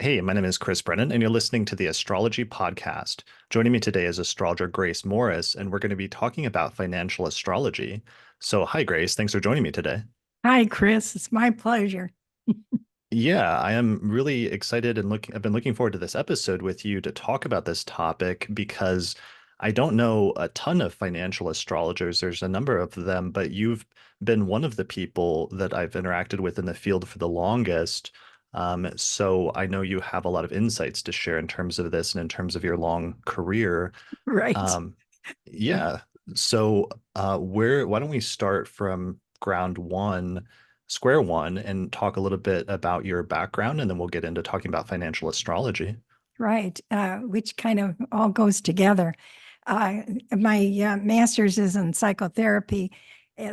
Hey, my name is Chris Brennan, and you're listening to the Astrology Podcast. Joining me today is astrologer Grace Morris, and we're going to be talking about financial astrology. So, hi, Grace. Thanks for joining me today. Hi, Chris. It's my pleasure. Yeah, I am really excited and I've been looking forward to this episode with you to talk about this topic because I don't know a ton of financial astrologers. There's a number of them, but you've been one of the people that I've interacted with in the field for the longest. So I know you have a lot of insights to share in terms of this and in terms of your long career. Right. Um, yeah. So, why don't we start from ground one, square one, and talk a little bit about your background, and then we'll get into talking about financial astrology. Right. Which kind of all goes together. My master's is in psychotherapy.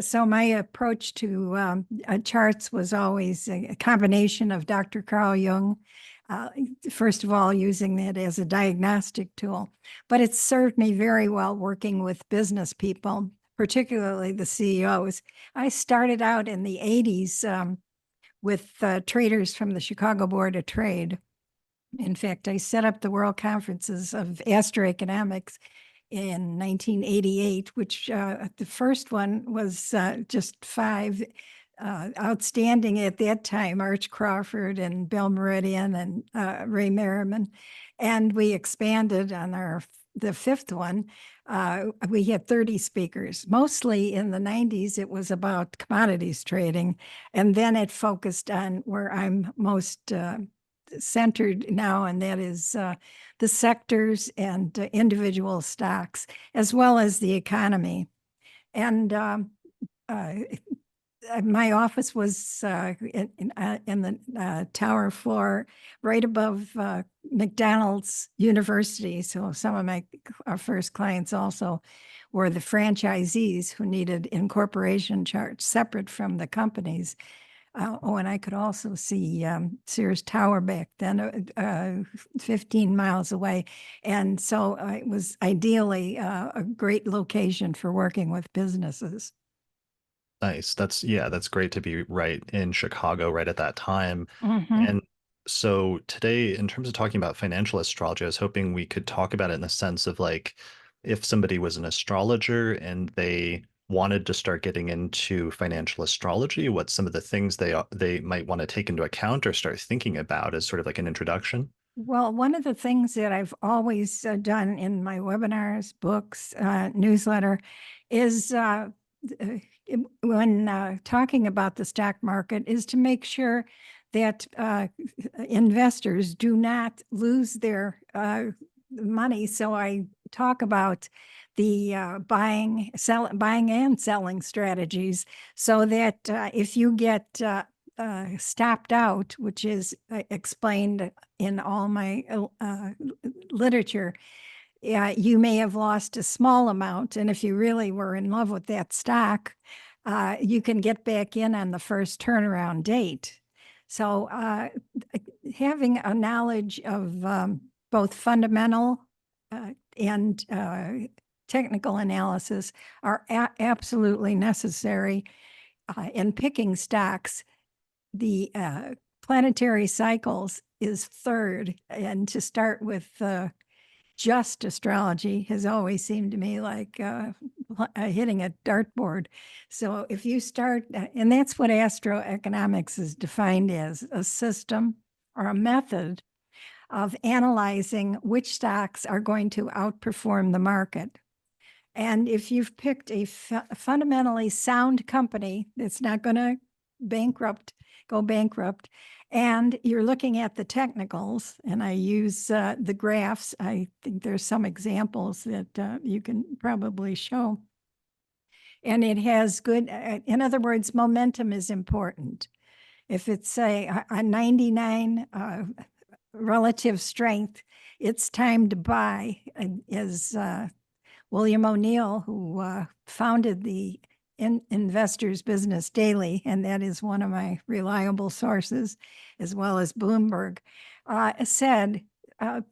So my approach to charts was always a combination of Dr. Carl Jung, uh, first of all, using that as a diagnostic tool. But it served me very well working with business people, particularly the CEOs. I started out in the 80s with traders from the Chicago Board of Trade. In fact, I set up the World Conferences of Astro Economics in 1988, which the first one was just five outstanding at that time, Arch Crawford and Bill Meridian and Ray Merriman. And we expanded on the fifth one. We had 30 speakers. Mostly in the 90s, it was about commodities trading. And then it focused on where I'm most centered now, and that is the sectors and individual stocks, as well as the economy. And my office was in the tower floor right above McDonald's University. So some of our first clients also were the franchisees who needed incorporation charts separate from the companies. And I could also see Sears Tower back then, 15 miles away. And so it was ideally a great location for working with businesses. Nice. That's great to be right in Chicago right at that time. Hmm. And so today, in terms of talking about financial astrology, I was hoping we could talk about it in the sense of like if somebody was an astrologer and they wanted to start getting into financial astrology, what some of the things they might want to take into account or start thinking about as sort of like an introduction. Well, one of the things that I've always done in my webinars, books, newsletter is uh, when talking about the stock market is to make sure that investors do not lose their money. So I talk about the buying and selling strategies so that if you get stopped out, which is explained in all my literature, yeah, you may have lost a small amount. And if you really were in love with that stock, you can get back in on the first turnaround date. So having a knowledge of both fundamental and technical analysis are absolutely necessary in picking stocks. The planetary cycles is third, and to start with just astrology has always seemed to me like hitting a dartboard. So if you start, and that's what Astro Economics is defined as, a system or a method of analyzing which stocks are going to outperform the market. And if you've picked a fundamentally sound company that's not going to go bankrupt, and you're looking at the technicals, and I use the graphs. I think there's some examples that you can probably show. And it has good, in other words, momentum is important. If it's, say, a 99 relative strength, it's time to buy, as William O'Neill, who founded the Investors Business Daily, and that is one of my reliable sources, as well as Bloomberg, said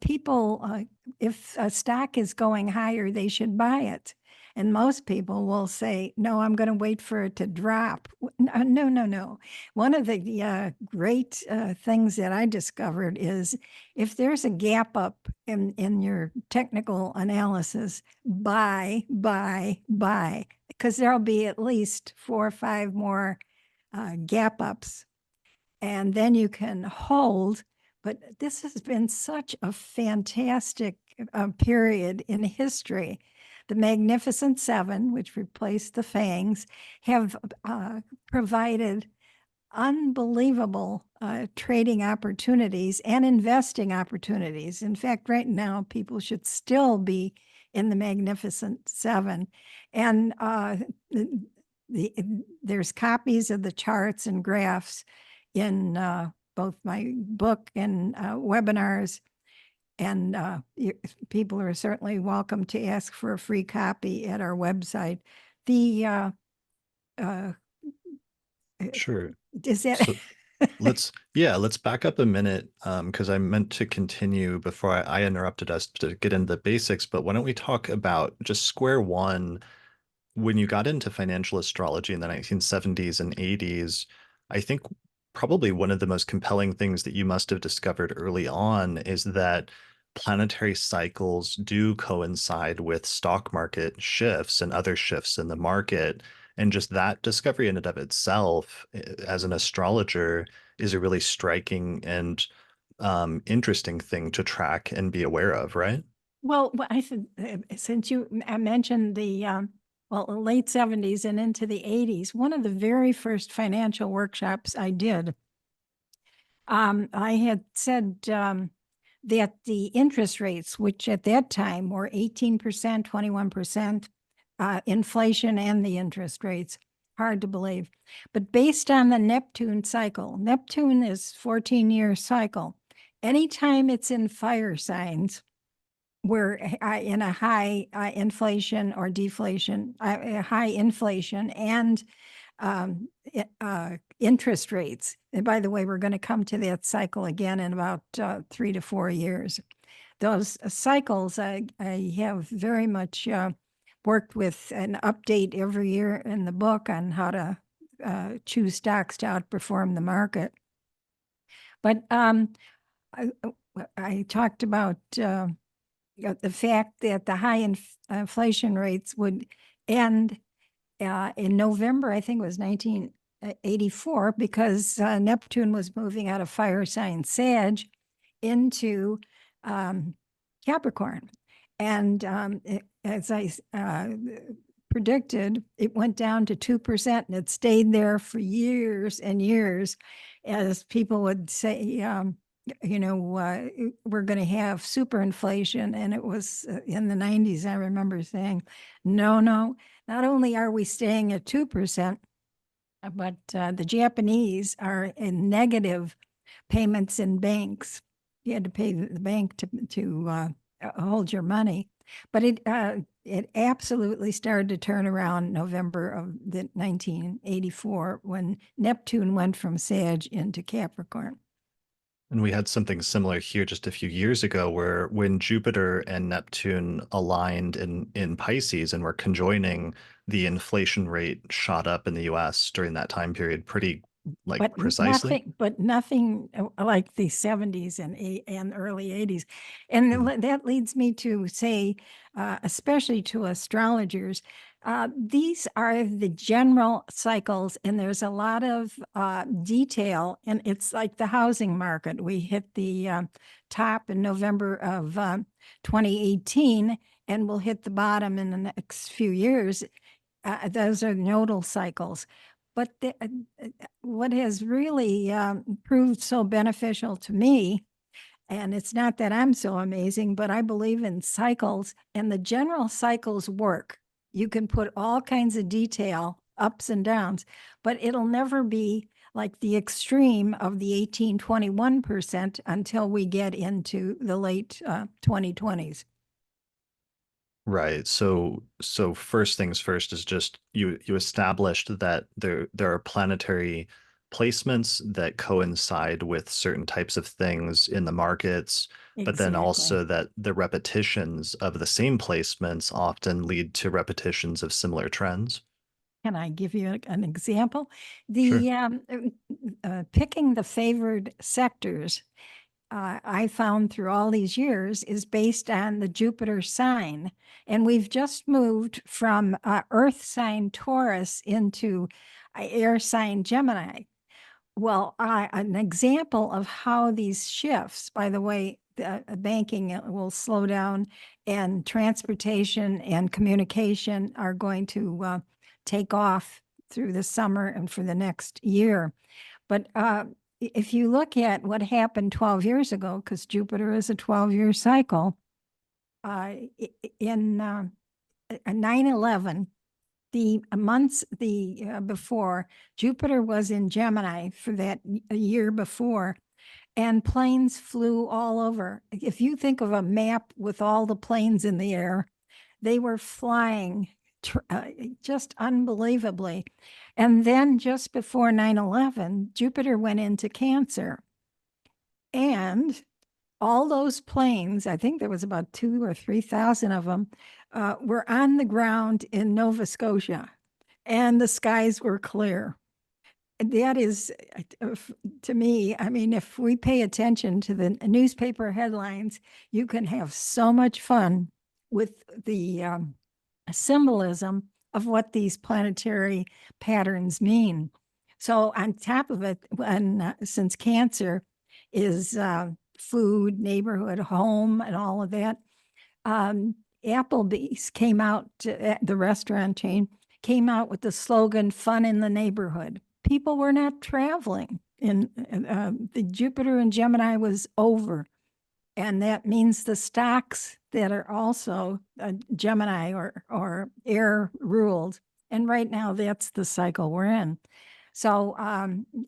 people, if a stock is going higher, they should buy it. And most people will say, no, I'm going to wait for it to drop. No, no, no. One of the great things that I discovered is if there's a gap up in your technical analysis, buy, because there'll be at least 4 or 5 more gap ups. And then you can hold. But this has been such a fantastic period in history. The Magnificent Seven, which replaced the Fangs, have provided unbelievable trading opportunities and investing opportunities. In fact, right now, people should still be in the Magnificent Seven. And there's copies of the charts and graphs in both my book and webinars. And people are certainly welcome to ask for a free copy at our website. The Sure. is that So let's back up a minute because I meant to continue before I interrupted us to get into the basics, but why don't we talk about just square one when you got into financial astrology in the 1970s and 80s. I think probably one of the most compelling things that you must have discovered early on is that planetary cycles do coincide with stock market shifts and other shifts in the market. And just that discovery in and of itself, as an astrologer, is a really striking and interesting thing to track and be aware of, right? well, I think since you mentioned the late 70s and into the 80s, one of the very first financial workshops I did, I had said that the interest rates, which at that time were 18%, 21%, inflation and the interest rates, hard to believe. But based on the Neptune cycle, Neptune is 14-year cycle. Anytime it's in fire signs, we're in a high inflation or deflation, high inflation and interest rates. And by the way, we're going to come to that cycle again in about 3 to 4 years. Those cycles I have very much worked with an update every year in the book on how to choose stocks to outperform the market. But I talked about the fact that the high inflation rates would end in November, I think it was 1984, because Neptune was moving out of fire sign Sag into Capricorn. And as I predicted, it went down to 2% and it stayed there for years and years, as people would say, we're going to have super inflation. And it was in the 90s, I remember saying, no, not only are we staying at 2%, but the Japanese are in negative payments in banks. You had to pay the bank to hold your money. But it absolutely started to turn around November of 1984 when Neptune went from Sag into Capricorn. And we had something similar here just a few years ago where when Jupiter and Neptune aligned in Pisces and were conjoining, the inflation rate shot up in the US during that time period pretty precisely. Nothing like the 70s and early 80s. And that leads me to say, especially to astrologers, these are the general cycles, and there's a lot of detail, and it's like the housing market. We hit the top in November of 2018, and we'll hit the bottom in the next few years. Those are nodal cycles. But what has really proved so beneficial to me, and it's not that I'm so amazing, but I believe in cycles, and the general cycles work. You can put all kinds of detail, ups and downs, but it'll never be like the extreme of the 18-21% until we get into the late 2020s. Right. So first things first is just you established that there are planetary placements that coincide with certain types of things in the markets, but then Exactly. also that the repetitions of the same placements often lead to repetitions of similar trends. Can I give you an example? Sure. The picking the favored sectors, I found through all these years, is based on the Jupiter sign. And we've just moved from Earth sign Taurus into air sign Gemini. Well, an example of how these shifts, by the way, banking will slow down, and transportation and communication are going to take off through the summer and for the next year. But if you look at what happened 12 years ago, because Jupiter is a 12-year cycle, in 9/11, the months before, Jupiter was in Gemini for that a year before, and planes flew all over. If you think of a map with all the planes in the air, they were flying just unbelievably. And then just before 9/11, Jupiter went into Cancer. And all those planes, I think there was about 2 or 3,000 of them, were on the ground in Nova Scotia, and the skies were clear. That is, to me, I mean, if we pay attention to the newspaper headlines, you can have so much fun with the symbolism of what these planetary patterns mean. So, on top of it, when since Cancer is food, neighborhood, home, and all of that, Applebee's came out, the restaurant chain came out with the slogan "Fun in the Neighborhood." People were not traveling, and the Jupiter and Gemini was over. And that means the stocks that are also Gemini or air ruled. And right now, that's the cycle we're in. So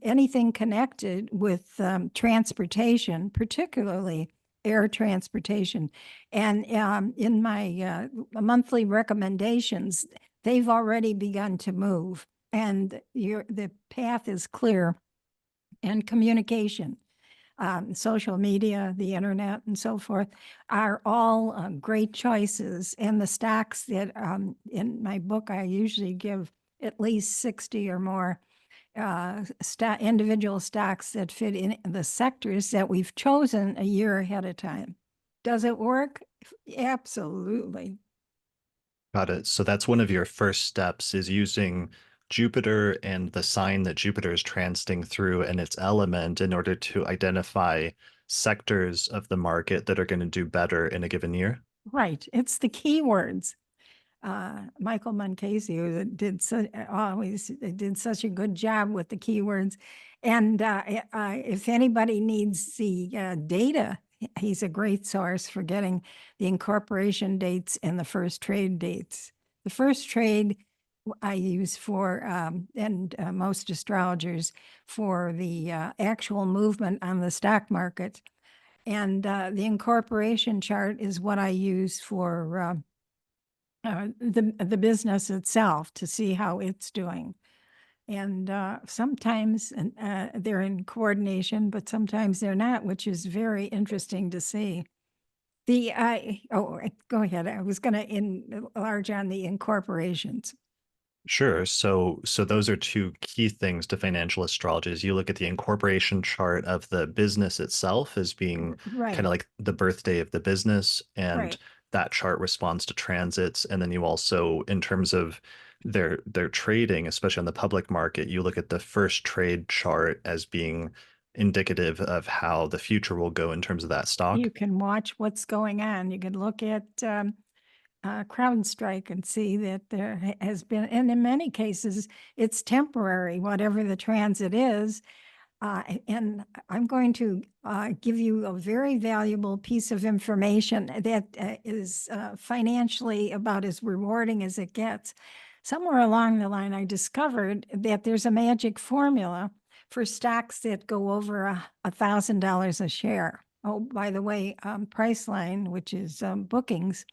anything connected with transportation, particularly air transportation, and in my monthly recommendations, they've already begun to move, and the path is clear. And communication, social media, the internet, and so forth are all great choices. And the stocks that in my book, I usually give at least 60 or more individual stocks that fit in the sectors that we've chosen a year ahead of time. Does it work? Absolutely. Got it. So that's one of your first steps is using Jupiter and the sign that Jupiter is transiting through and its element in order to identify sectors of the market that are going to do better in a given year. Right. It's the keywords. Michael Moncasey, who always did such a good job with the keywords. And if anybody needs the data, he's a great source for getting the incorporation dates and the first trade dates. The first trade I use for, and most astrologers, for the actual movement on the stock market. And the incorporation chart is what I use for the business itself to see how it's doing. And sometimes they're in coordination, but sometimes they're not, which is very interesting to see. Go ahead. I was going to enlarge on the incorporations. Sure. So those are two key things to financial astrology. Is you look at the incorporation chart of the business itself as being kind Right, of like the birthday of the business, and right. that chart responds to transits. And then you also, in terms of their trading, especially on the public market, you look at the first trade chart as being indicative of how the future will go in terms of that stock. You can watch what's going on. You can look at CrowdStrike and see that there has been, and in many cases, it's temporary, whatever the transit is. And I'm going to give you a very valuable piece of information that is financially about as rewarding as it gets. Somewhere along the line, I discovered that there's a magic formula for stocks that go over $1,000 a share. Oh, by the way, Priceline, which is bookings,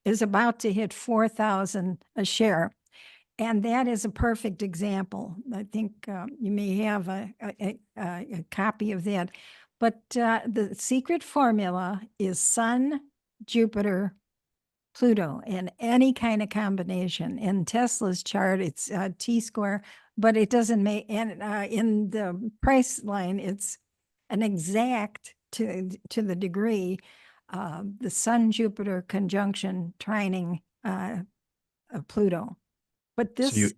is about to hit 4,000 a share. And that is a perfect example. I think you may have a copy of that. But the secret formula is Sun, Jupiter, Pluto, and any kind of combination. In Tesla's chart, it's T square, but it doesn't make, and in the price line, it's an exact to the degree the Sun-Jupiter conjunction trining Pluto. But So you this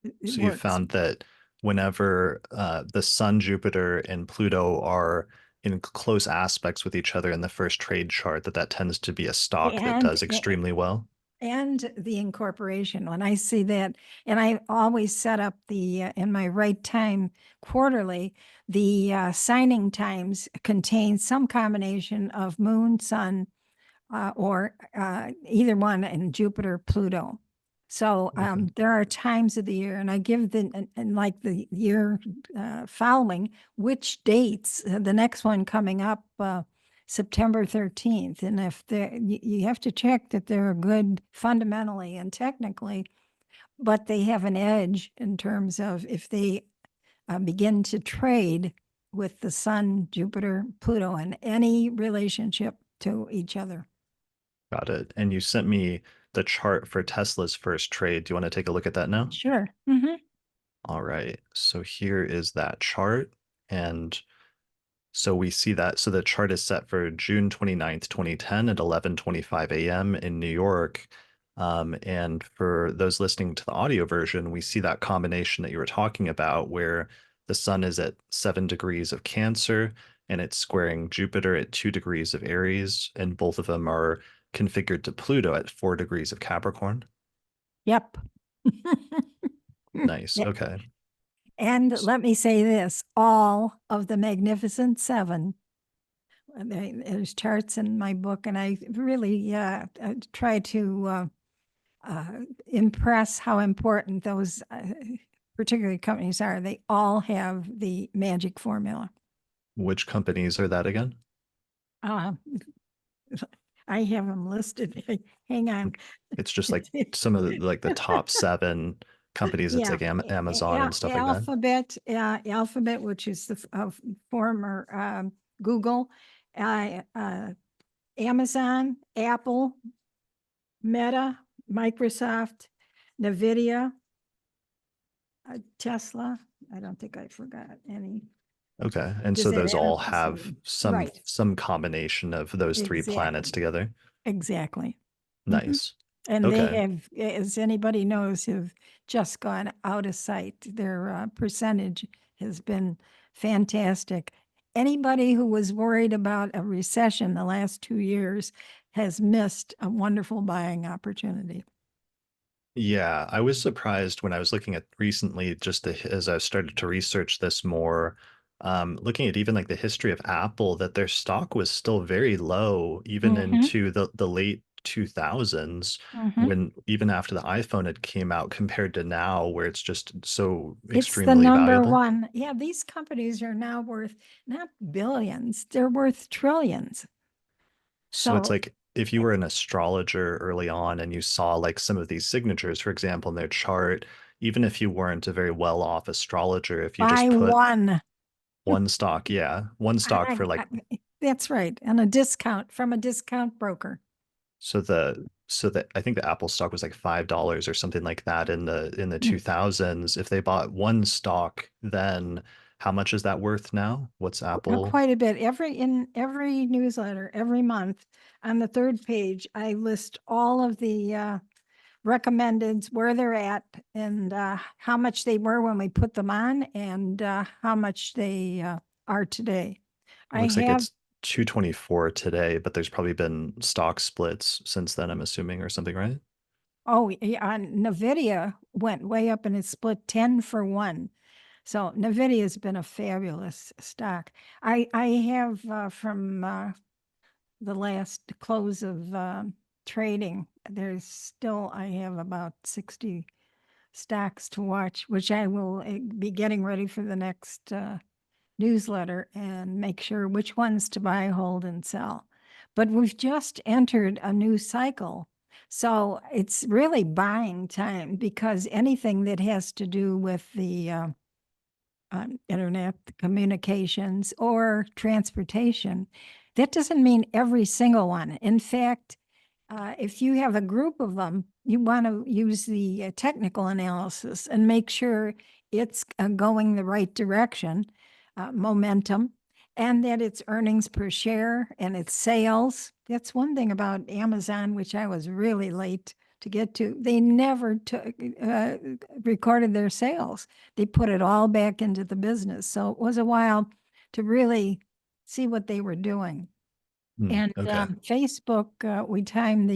it so you works. found that whenever the Sun, Jupiter, and Pluto are in close aspects with each other in the first trade chart, that tends to be a stock that And does extremely well. and the incorporation. When I see that, and I always set up the in my right time quarterly, the signing times contain some combination of Moon, Sun, or either one, and Jupiter, Pluto. So Okay. there are times of the year, and I give and like the year following, which dates, the next one coming up September 13th. And if you have to check that they're good fundamentally and technically, but they have an edge in terms of if they begin to trade with the Sun, Jupiter, Pluto, and any relationship to each other. Got it. And you sent me the chart for Tesla's first trade. Do you want to take a look at that now? Sure. All right. So here is that chart. And so we see that. So the chart is set for June 29th, 2010 at 11:25 a.m. in New York. And for those listening to the audio version, we see that combination that you were talking about where the sun is at 7 degrees of Cancer and it's squaring Jupiter at 2 degrees of Aries, and both of them are configured to Pluto at 4 degrees of Capricorn. Yep. Nice. Yeah. Okay. And let me say this, all of the Magnificent Seven, there's charts in my book, and I really try to impress how important those particular companies are. They all have the magic formula. Which companies are that again? Uh, I have them listed. Hang on. It's just like some of the top seven companies. It's Yeah, like Amazon and stuff like that. Alphabet, which is the former Google, Amazon, Apple, Meta, Microsoft, NVIDIA, Tesla. I don't think I forgot any. Okay. And so Is that those all energy have saving? some Right, combination of those three planets exactly, together. exactly. Mhm. Nice. And they Okay. have, as anybody knows, have just gone out of sight. Their percentage has been fantastic. Anybody who was worried about a recession the last 2 years has missed a wonderful buying opportunity. Yeah, I was surprised when I was looking at recently, just as I started to research this more, looking at even like the history of Apple, that their stock was still very low, even Mm-hmm, into the late 2000s, mm-hmm. when even after the iPhone had came out, compared to now, where it's just so It's the extremely number valuable. one. Yeah, these companies are now worth not billions, they're worth trillions. So it's So like if you were an astrologer early on and you saw like some of these signatures, for example, in their chart, even if you weren't a very well-off astrologer, if you buy just put one. one stock, yeah, one stock for like That's right. And a discount from a discount broker. so that I think the Apple stock was like $5 or something like that in the 2000s. If they bought one stock, then how much is that worth now? What's Apple? Quite a bit. In every newsletter, every month, on the third page, I list all of the recommendeds, where they're at, and how much they were when we put them on, and how much they are today. It I looks like have, it's 224 today, but there's probably been stock splits since then, I'm assuming, or something, right? oh, yeah, NVIDIA went way up and it split 10 for 1. So NVIDIA has been a fabulous stock. I have from the last close of trading, there's still, I have about 60 stocks to watch, which I will be getting ready for the next newsletter and make sure which ones to buy, hold, and sell. But we've just entered a new cycle So it's really buying time, because anything that has to do with the internet communications or transportation, that doesn't mean every single one. In fact, if you have a group of them, you want to use the technical analysis and make sure it's going the right direction, momentum, and that it's earnings per share and its sales. That's one thing about Amazon, which I was really late to get to. They never recorded their sales. They put it all back into the business. So it was a while to really see what they were doing. And Okay. Facebook, we time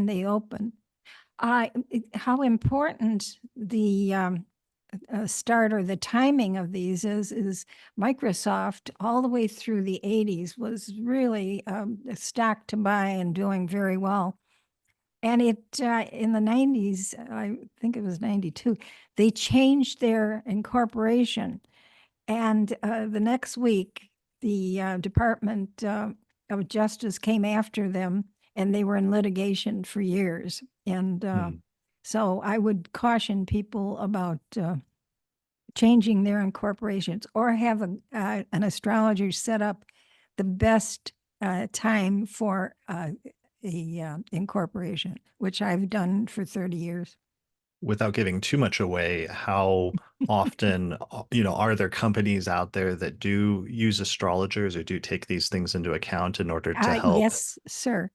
they open. How important the start or the timing of these is Microsoft all the way through the 80s was really a stock to buy and doing very well. And it in the 90s, I think it was 92, they changed their incorporation. And the next week, the Department of Justice came after them, and they were in litigation for years. And Hmm. so I would caution people about changing their incorporations, or have an astrologer set up the best time for a incorporation, which I've done for 30 years. Without giving too much away, how often, are there companies out there that do use astrologers or do take these things into account in order to help? Yes, sir.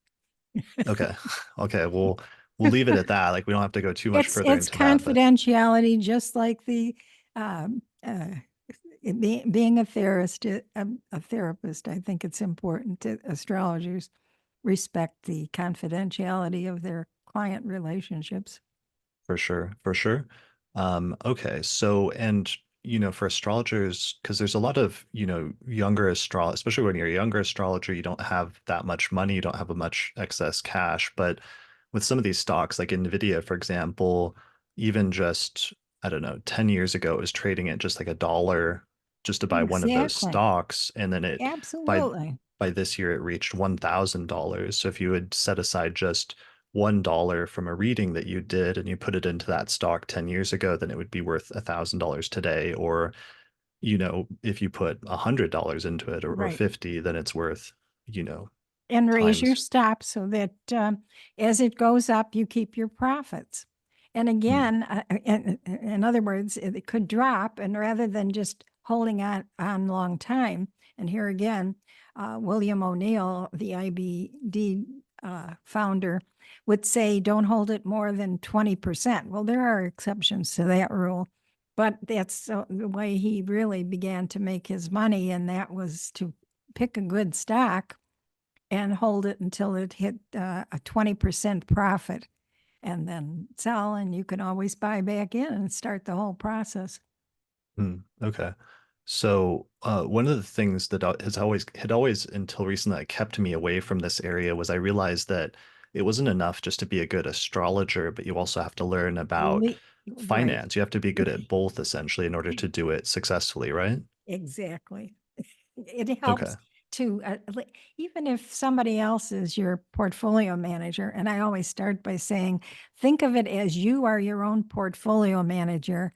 Okay. Okay. We'll leave it at that. Like we don't have to go too much further It's into that, but confidentiality, just like the um, being a therapist. I think it's important that astrologers respect the confidentiality of their client relationships. for sure, for sure. Okay. So, and for astrologers, because there's a lot of, younger especially when you're a younger astrologer, you don't have that much money, you don't have a much excess cash. But with some of these stocks, like Nvidia, for example, even just, I don't know, 10 years ago, it was trading at just like a dollar just to buy one of those Exactly. stocks. And then by Absolutely. by this year, it reached $1,000. So if you would set aside just $1 from a reading that you did and you put it into that stock 10 years ago, then it would be worth $1,000 today. Or, if you put $100 into it, or Right. 50, then it's worth, you know, And raise your times. stop so that as it goes up, you keep your profits. And Hmm. again, in other words, it could drop, and rather than just holding on long time, and here again, William O'Neill, the IBD founder, would say, don't hold it more than 20%. Well, there are exceptions to that rule, but that's the way he really began to make his money, and that was to pick a good stock and hold it until it hit a 20% profit, and then sell, and you can always buy back in and start the whole process. Okay. So, one of the things that had always until recently kept me away from this area was I realized that it wasn't enough just to be a good astrologer, but you also have to learn about Right. finance. You have to be good at both essentially in order to do it successfully, right? Exactly. It Okay. helps to, even if somebody else is your portfolio manager, and I always start by saying, think of it as you are your own portfolio manager,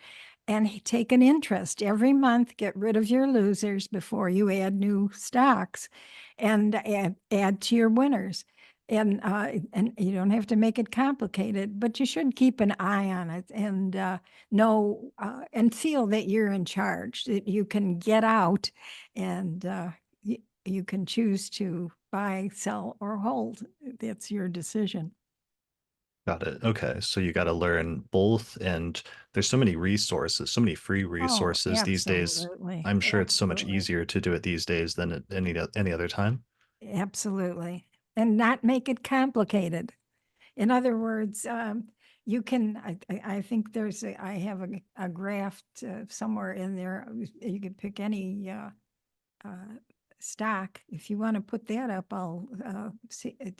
and take an interest every month. Get rid of your losers before you add new stocks, and add to your winners. And you don't have to make it complicated, but you should keep an eye on it, and know and feel that you're in charge, that you can get out, and you can choose to buy, sell, or hold. That's your decision. Got it. Okay. So you got to learn both. And there's so many resources, so many free Oh, resources these days. absolutely. I'm sure it's so much Absolutely. easier to do it these days than at any other time. Absolutely. And not make it complicated. In other words, you can, I think I have a graph somewhere in there. You could pick any uh, stock. If you want to put that up, I'll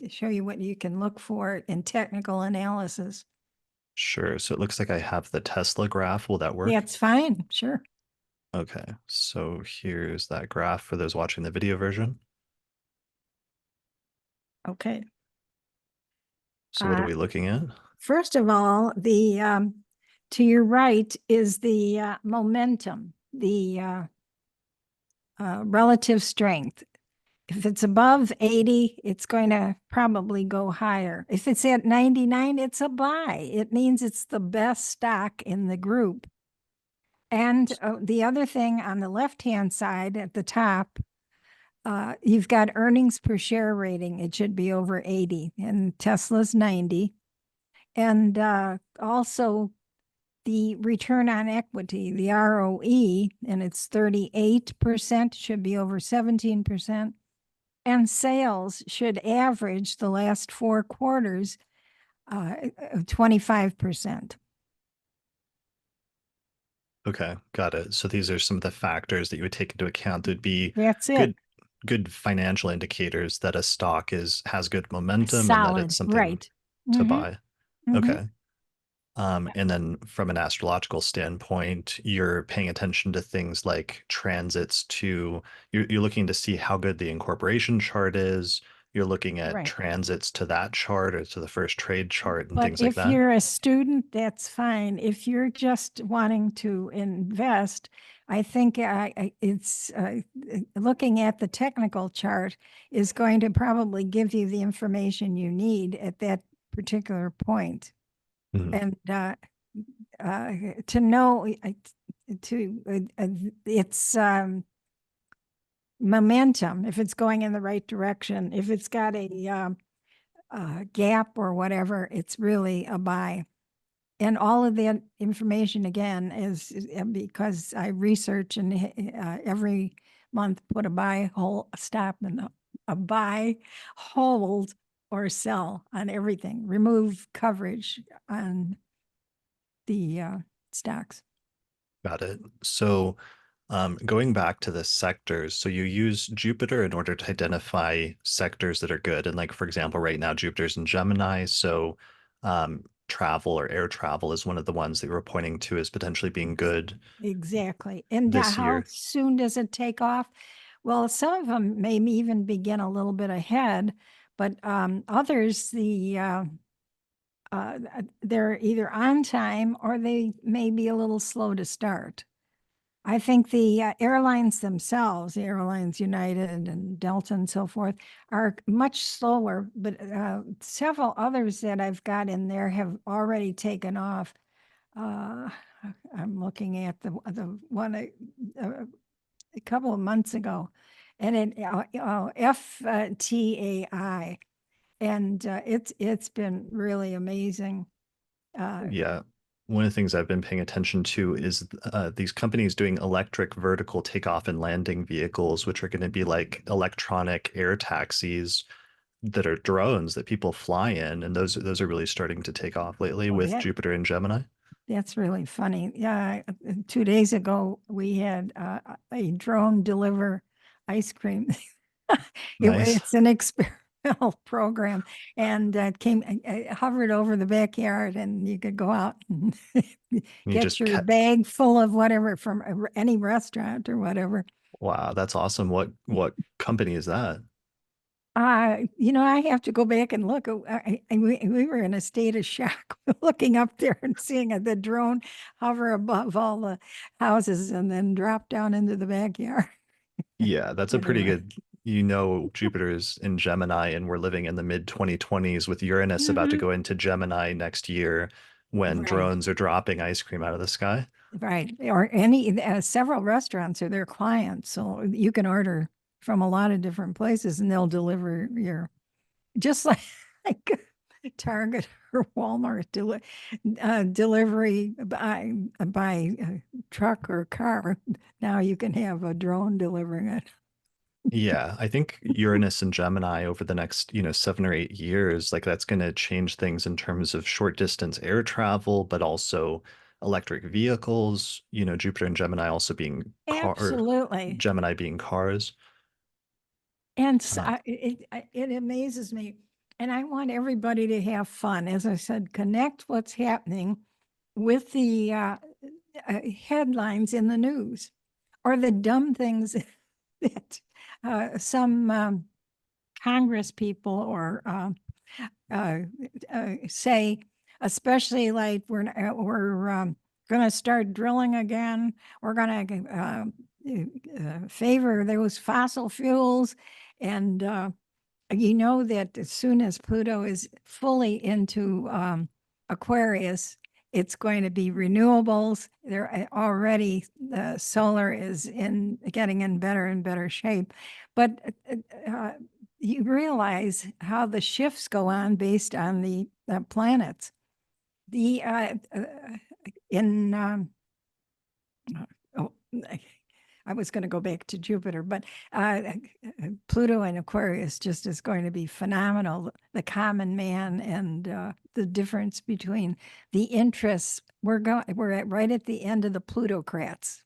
show you what you can look for in technical analysis. Sure. So it looks like I have the Tesla graph. Will that work? That's fine. Sure. Okay. So here's that graph for those watching the video version. Okay. So what are we looking at? First of all, the to your right is the momentum, the relative strength. If it's above 80, it's going to probably go higher. If it's at 99, it's a buy. It means it's the best stock in the group. And the other thing on the left-hand side at the top, you've got earnings per share rating. It should be over 80, and Tesla's 90. And also the return on equity, the ROE, and it's 38%, should be over 17%. And sales should average the last 4 quarters 25%. Okay, got it. So these are some of the factors that you would take into account that would be That's it. good financial indicators that a stock has good momentum and that it's Solid, something right. to Mm-hmm. buy. Mm-hmm. Okay. And then from an astrological standpoint, you're paying attention to things like transits to you're looking to see how good the incorporation chart is. You're looking at Right. transits to that chart or to the first trade chart and But things like if that. you're a student, that's fine. If you're just wanting to invest, I think it's looking at the technical chart is going to probably give you the information you need at that particular point. Mhm. And to know its momentum, if it's going in the right direction, if it's got a gap or whatever, it's really a buy. And all of that information again is because I research and every month put a buy, hold, stop, and a buy, hold, or sell on everything. Remove coverage on the stocks. Got it. So going back to the sectors, so you use Jupiter in order to identify sectors that are good. And like, for example, right now, Jupiter's in Gemini. So travel or air travel is one of the ones that you were pointing to as potentially being good Exactly. And this how year. soon does it take off? Well, some of them may even begin a little bit ahead, but others, they're either on time or they may be a little slow to start. I think the airlines themselves, the airlines United and Delta and so forth, are much slower, but several others that I've got in there have already taken off. Uh, I'm looking at the one a couple of months ago, and it FTAI, and it's been really amazing. Yeah. One of the things I've been paying attention to is these companies doing electric vertical takeoff and landing vehicles, which are going to be like electronic air taxis that are drones that people fly in, and those are really starting to take off lately Well, with Jupiter and Gemini. that's really funny. Yeah, 2 days ago we had a drone deliver ice cream. Nice. It's an experimental program, and it hovered over the backyard, and you could go out and You get just your bag full of whatever from any restaurant or whatever. wow, that's awesome. What company is that? I have to go back and look. We were in a state of shock looking up there and seeing the drone hover above all the houses and then drop down into the backyard. Yeah, that's a pretty Anyway. good, Jupiter is in Gemini and we're living in the mid 2020s with Uranus about to Mhm. go into Gemini next year when Right, drones are dropping ice cream out of the sky. right. Or any several restaurants are their clients, so you can order from a lot of different places, and they'll deliver your just like, like Target or Walmart delivery by truck or car. Now you can have a drone delivering it. Yeah, I think Uranus and Gemini over the next, 7 or 8 years, like that's going to change things in terms of short distance air travel, but also electric vehicles, Jupiter and Gemini also being or Absolutely. Gemini being cars. And Uh, it amazes me. And I want everybody to have fun. As I said, connect what's happening with the headlines in the news or the dumb things that some Congress people or say, especially like we're going to start drilling again. We're going to favor those fossil fuels, and you know that as soon as Pluto is fully into Aquarius, it's going to be renewables. There already the solar is getting in better and better shape, but you realize how the shifts go on based on the planets. The in oh, I was going to go back to Jupiter, but Pluto and Aquarius just is going to be phenomenal. The common man and the difference between the interests. We're right at the end of the Plutocrats,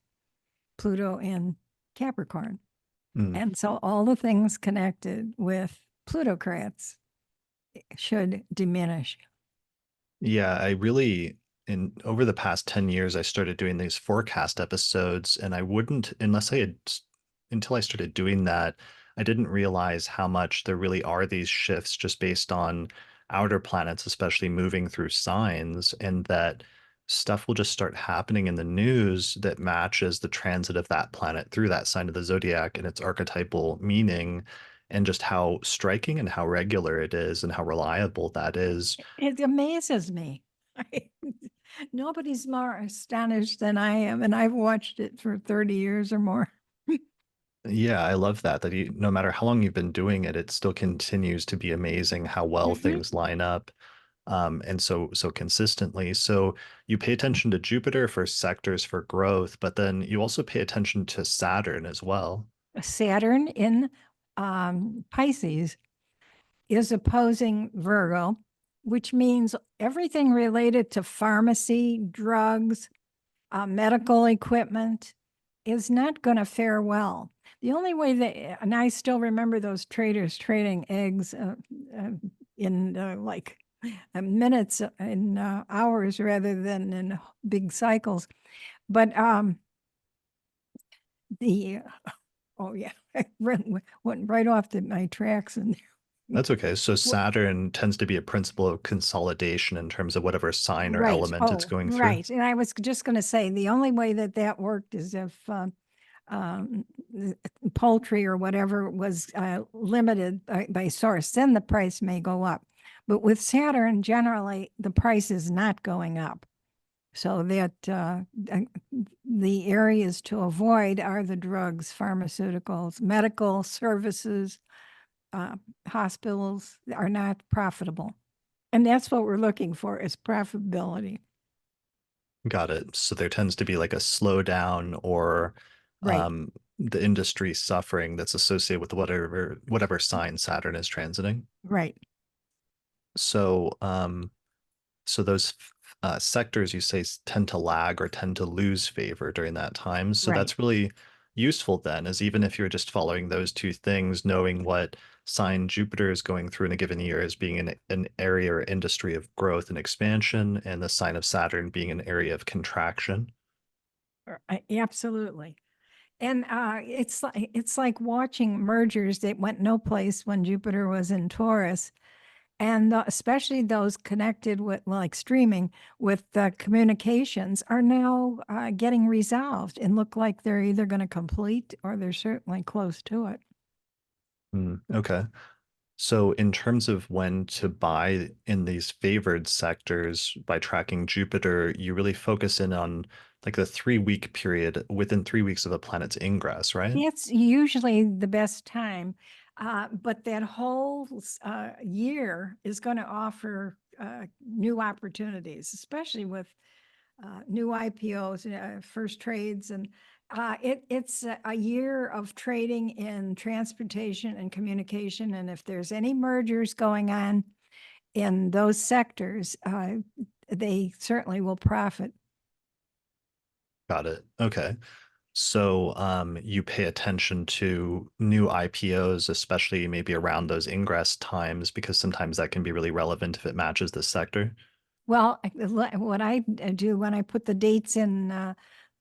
Pluto in Capricorn. Mm. And so all the things connected with plutocrats should diminish. Yeah, I really, in over the past 10 years, I started doing these forecast episodes, and I wouldn't, until I started doing that, I didn't realize how much there really are these shifts just based on outer planets, especially moving through signs, and that stuff will just start happening in the news that matches the transit of that planet through that sign of the zodiac and its archetypal meaning, and just how striking and how regular it is and how reliable that is. It amazes me. Nobody's more astonished than I am, and I've watched it for 30 years or more. Yeah, I love that, that no matter how long you've been doing it, it still continues to be amazing how well Mhm. things line up, and so consistently. So you pay attention to Jupiter for sectors for growth, but then you also pay attention to Saturn as well. Saturn in Pisces is opposing Virgo, which means everything related to pharmacy, drugs, medical equipment is not going to fare well. The only way that, and I still remember those traders trading eggs in like minutes in hours rather than in big cycles. But the oh yeah, I went right off my tracks and That's okay. So what, Saturn tends to be a principle of consolidation in terms of whatever sign or right. element it's Oh, going through. right. And I was just going to say the only way that that worked is if um, poultry or whatever was limited by source, then the price may go up. But with Saturn, generally, the price is not going up. So that the areas to avoid are the drugs, pharmaceuticals, medical services, hospitals are not profitable. And that's what we're looking for is profitability. Got it. So there tends to be like a slowdown or Right, the industry suffering that's associated with whatever sign Saturn is transiting. right, So so those sectors you say tend to lag or tend to lose favor during that time. So right. that's really useful then, is even if you're just following those two things, knowing what sign Jupiter is going through in a given year as being an area or industry of growth and expansion, and the sign of Saturn being an area of contraction. Absolutely. And it's like watching mergers that went no place when Jupiter was in Taurus, and especially those connected with like streaming with communications are now getting resolved and look like they're either going to complete or they're certainly close to it. Okay. So, in terms of when to buy in these favored sectors by tracking Jupiter, you really focus in on like the 3 week period within 3 weeks of a planet's ingress, right? It's usually the best time, but that whole year is going to offer new opportunities, especially with new IPOs, first trades, and it's a year of trading in transportation and communication. And if there's any mergers going on in those sectors, they certainly will profit. Got it. Okay. So, you pay attention to new IPOs, especially maybe around those ingress times, because sometimes that can be really relevant if it matches the sector. Well, what I do when I put the dates in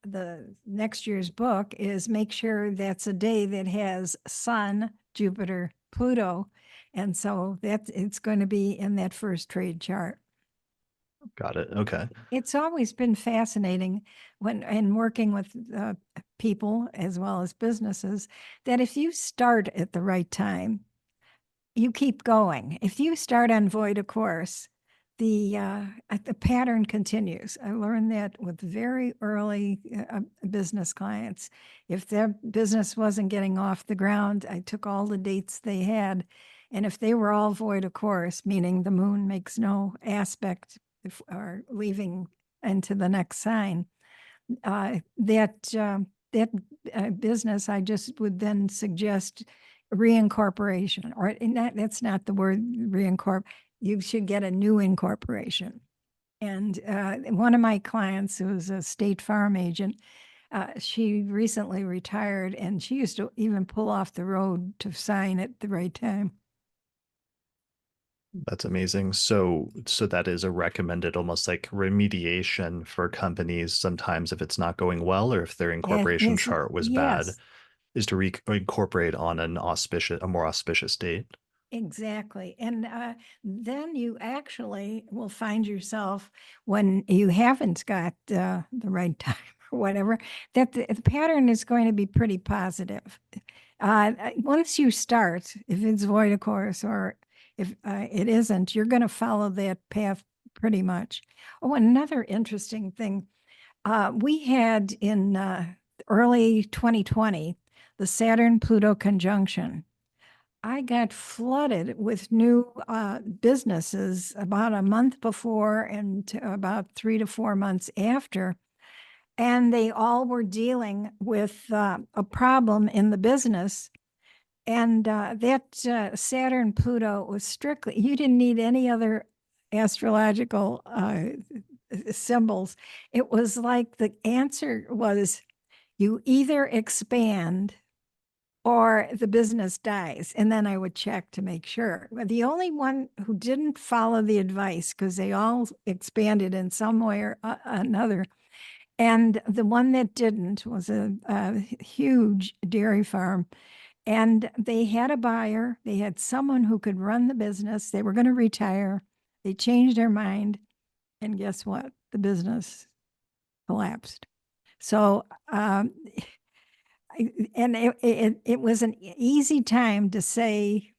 the next year's book is make sure that's a day that has Sun, Jupiter, Pluto, And so it's going to be in that first trade chart. Got it. Okay. It's always been fascinating when and working with people as well as businesses that if you start at the right time, you keep going. If you start on void of course, the pattern continues. I learned that with very early business clients. If their business wasn't getting off the ground, I took all the dates they had, and if they were all void of course, meaning the moon makes no aspect or leaving into the next sign, that business, I just would then suggest reincorporation, or that's not the word reincorp. You should get a new incorporation. And one of my clients, who was a state farm agent, she recently retired, and she used to even pull off the road to sign at the right time. That's amazing. So that is a recommended almost like remediation for companies sometimes if it's not going well or if their incorporation chart was bad, Yes, is to incorporate on a more auspicious date. exactly. And then you actually will find yourself, when you haven't got the right time or whatever, that the pattern is going to be pretty positive. Once you start, if it's void of course, or if it isn't, you're going to follow that path pretty much. Oh, another interesting thing, we had in early 2020, the Saturn-Pluto conjunction. I got flooded with new businesses about a month before and about 3 to 4 months after. And they all were dealing with a problem in the business. And that Saturn Pluto was strictly, you didn't need any other astrological symbols. It was like the answer was you either expand or the business dies. And then I would check to make sure. But the only one who didn't follow the advice, because they all expanded in some way or another, and the one that didn't was a huge dairy farm. And they had a buyer, they had someone who could run the business, they were going to retire. They changed their mind. And guess what? The business collapsed. So, and it was an easy time to say,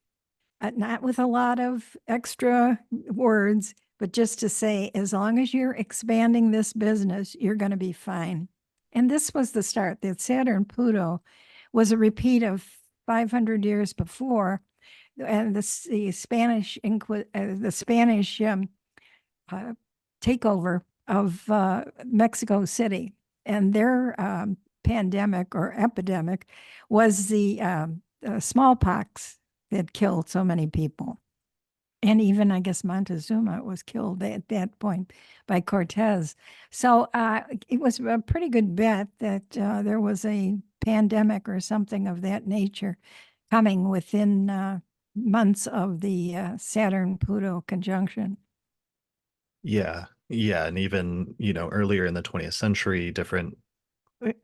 not with a lot of extra words, but just to say, as long as you're expanding this business, you're going to be fine. And this was the start. That Saturn Pluto was a repeat of 500 years before, and the Spanish takeover of Mexico City, and their pandemic or epidemic was the smallpox that killed so many people. And even, I guess, Montezuma was killed at that point by Cortez. So it was a pretty good bet that there was a pandemic or something of that nature coming within months of the Saturn-Pluto conjunction. Yeah. Yeah. And even, earlier in the 20th century, different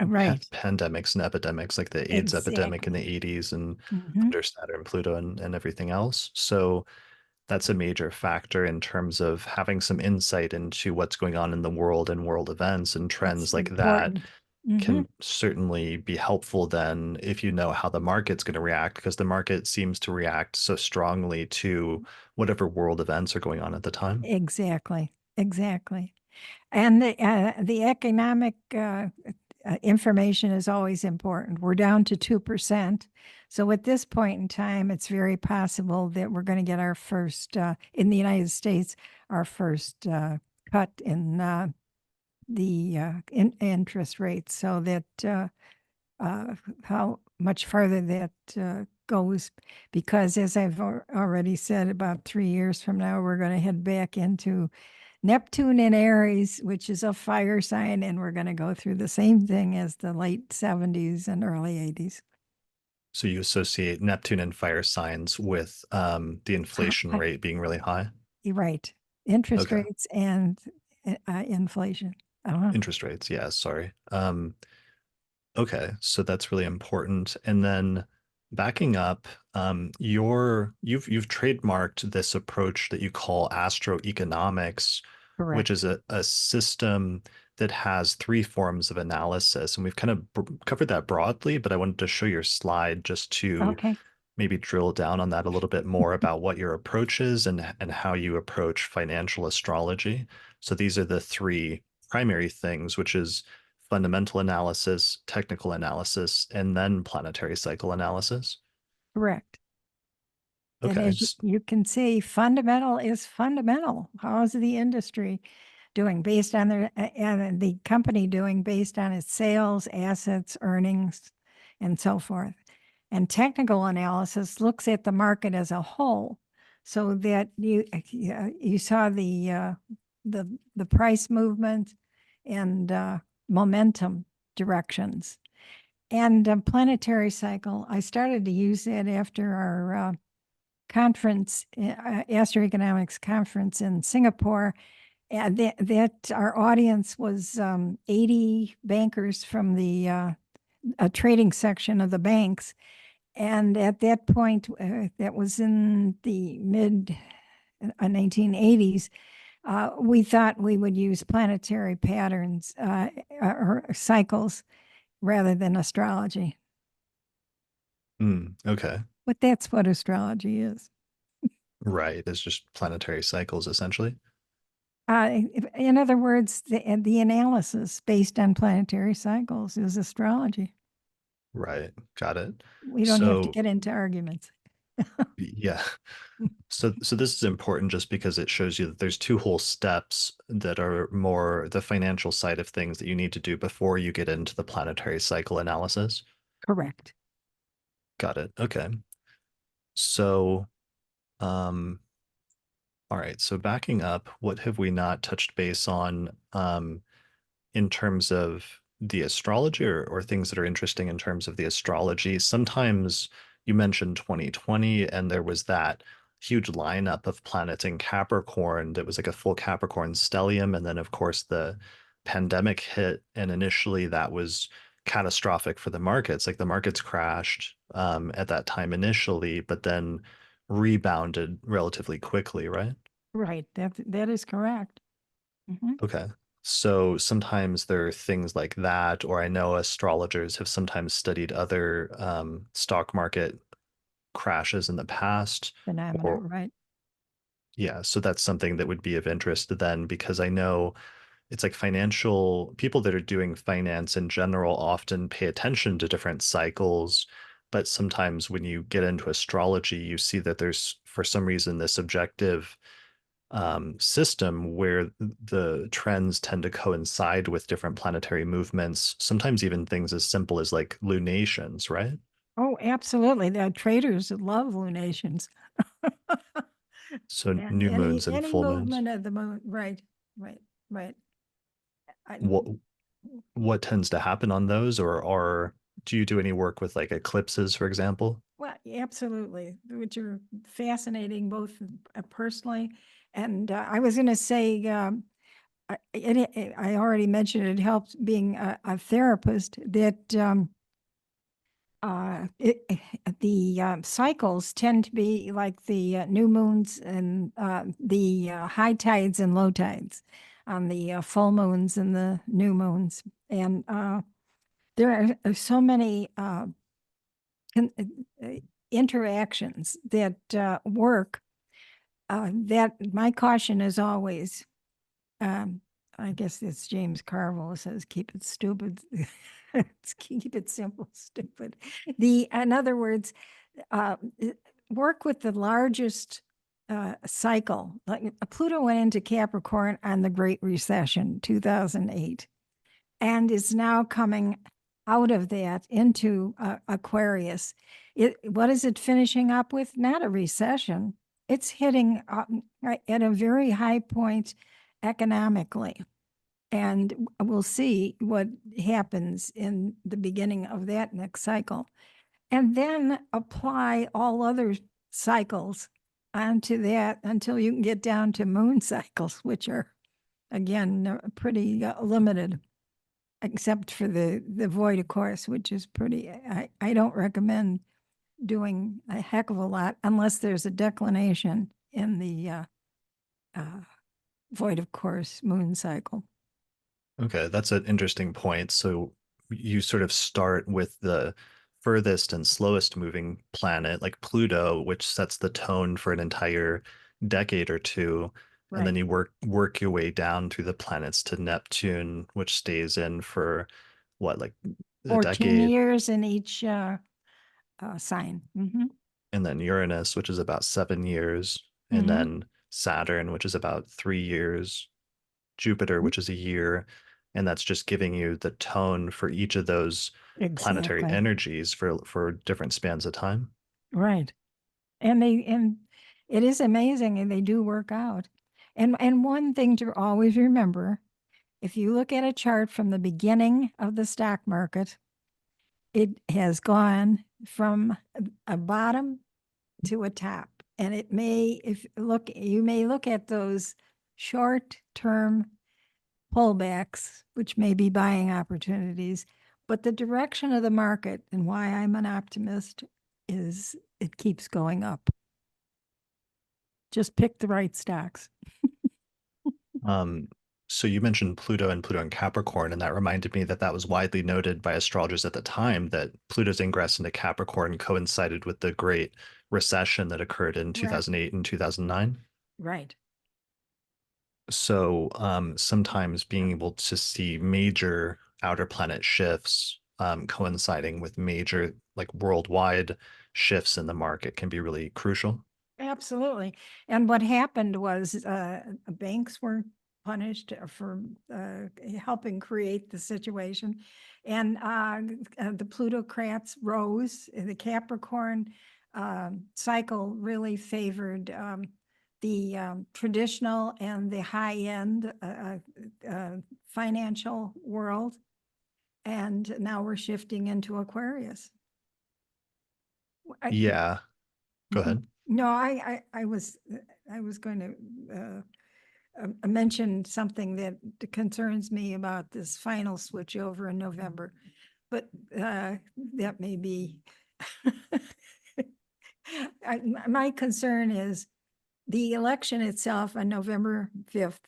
Right. pandemics and epidemics like the AIDS epidemic in the Exactly. 80s and Hmm. under Saturn, Pluto, and everything else. So that's a major factor in terms of having some insight into what's going on in the world and world events and It's trends like that important. Hmm. can certainly be helpful then if you know how the market's going to react, because the market seems to react so strongly to whatever world events are going on at the time. Exactly. Exactly. And the economic information is always important. We're down to 2%. So at this point in time, it's very possible that we're going to get our first, in the United States, our first cut in the interest rates. So that how much further that goes, because as I've already said, about 3 years from now, we're going to head back into Neptune in Aries, which is a fire sign, and we're going to go through the same thing as the late 70s and early 80s. So you associate Neptune and fire signs with the inflation rate being really high. Right. Interest Okay. rates and inflation. Uh-huh. Interest rates. Yeah. Sorry. Okay. So that's really important. And then backing up, you've trademarked this approach that you call Astro Economics, which Correct. is a system that has three forms of analysis. And we've kind of covered that broadly, but I wanted to show your slide just to Okay. maybe drill down on that a little bit more about what your approach is and how you approach financial astrology. So these are the three primary things, which is fundamental analysis, technical analysis, and then planetary cycle analysis. Correct. And Okay. as you can see, fundamental is fundamental. How is the industry doing based on their, and the company doing based on its sales, assets, earnings, and so forth. And technical analysis looks at the market as a whole, so that you saw the price movement and momentum directions. And planetary cycle, I started to use that after our conference, Astro Economics conference in Singapore. And that our audience was 80 bankers from the a trading section of the banks. And at that point, that was in the mid 1980s, we thought we would use planetary patterns or cycles rather than astrology. Okay. But that's what astrology is. Right. It's just planetary cycles, essentially. In other words, the analysis based on planetary cycles is astrology. Right. Got it. We don't have to So, get into arguments. yeah. So this is important just because it shows you that there's two whole steps that are more the financial side of things that you need to do before you get into the planetary cycle analysis. Correct. Got it. Okay. So, um, all right. So backing up, what have we not touched base on in terms of the astrology or things that are interesting in terms of the astrology? Sometimes you mentioned 2020, and there was that huge lineup of planets in Capricorn that was like a full Capricorn stellium. And then, of course, the pandemic hit, and initially that was catastrophic for the markets. Like the markets crashed at that time initially, but then rebounded relatively quickly, right? Right. That is correct. Mhm. Okay. So sometimes there are things like that, or I know astrologers have sometimes studied other stock market crashes in the past, Phenomena, or right? yeah, so that's something that would be of interest then because I know it's like financial people that are doing finance in general often pay attention to different cycles, but sometimes when you get into astrology, you see that there's for some reason this objective system where the trends tend to coincide with different planetary movements, sometimes even things as simple as like lunations, right? Oh, absolutely. The traders love lunations. So And new moons and any full moons. movement of the moon, right, right, right. I, What what tends to happen on those, or do you do any work with like eclipses, for example? well, absolutely, which are fascinating both personally. And I was going to say, I already mentioned it helps being a therapist that the cycles tend to be like the new moons and the high tides and low tides on the full moons and the new moons. And there are so many con- interactions that work that my caution is always, um, I guess it's James Carville says, keep it stupid. Keep it simple, stupid. In other words, uh, work with the largest cycle. Like Pluto went into Capricorn on the Great Recession, 2008, and is now coming out of that into Aquarius. What is it finishing up with? Not a recession. It's hitting at a very high point economically. And we'll see what happens in the beginning of that next cycle. And then apply all other cycles onto that until you can get down to moon cycles, which are, again, pretty limited, except for the void, of course, which is pretty, I don't recommend doing a heck of a lot unless there's a declination in the void of course moon cycle. Okay, that's an interesting point. So you sort of start with the furthest and slowest moving planet, like Pluto, which sets the tone for an entire decade or two, and then Right. you work your way down through the planets to Neptune, which stays in for what, like a 14 decade, years in each sign. and then Uranus, which is about 7 years, and then Saturn, which is about 3 years, Jupiter, which is a year, and that's just giving you the tone for each of those planetary Exactly. energies for different spans of time. Right. And it is amazing and they do work out. And one thing to always remember, if you look at a chart from the beginning of the stock market, it has gone from a bottom to a top. And it may, if look, you may look at those short-term pullbacks, which may be buying opportunities, but the direction of the market and why I'm an optimist is it keeps going up. Just pick the right stocks. Um, so you mentioned Pluto and Capricorn, and that reminded me that that was widely noted by astrologers at the time that Pluto's ingress into Capricorn coincided with the Great Recession that occurred in Right. 2008 and 2009. Right. So sometimes being able to see major outer planet shifts coinciding with major, like worldwide shifts in the market can be really crucial. Absolutely. And what happened was banks were punished for helping create the situation. And the plutocrats rose. The Capricorn cycle really favored the traditional and the high end financial world. And now we're shifting into Aquarius. I, Yeah, go Mhm. ahead. No, I was going to mention something that concerns me about this final switch over in November, but that may be. My concern is the election itself on November 5th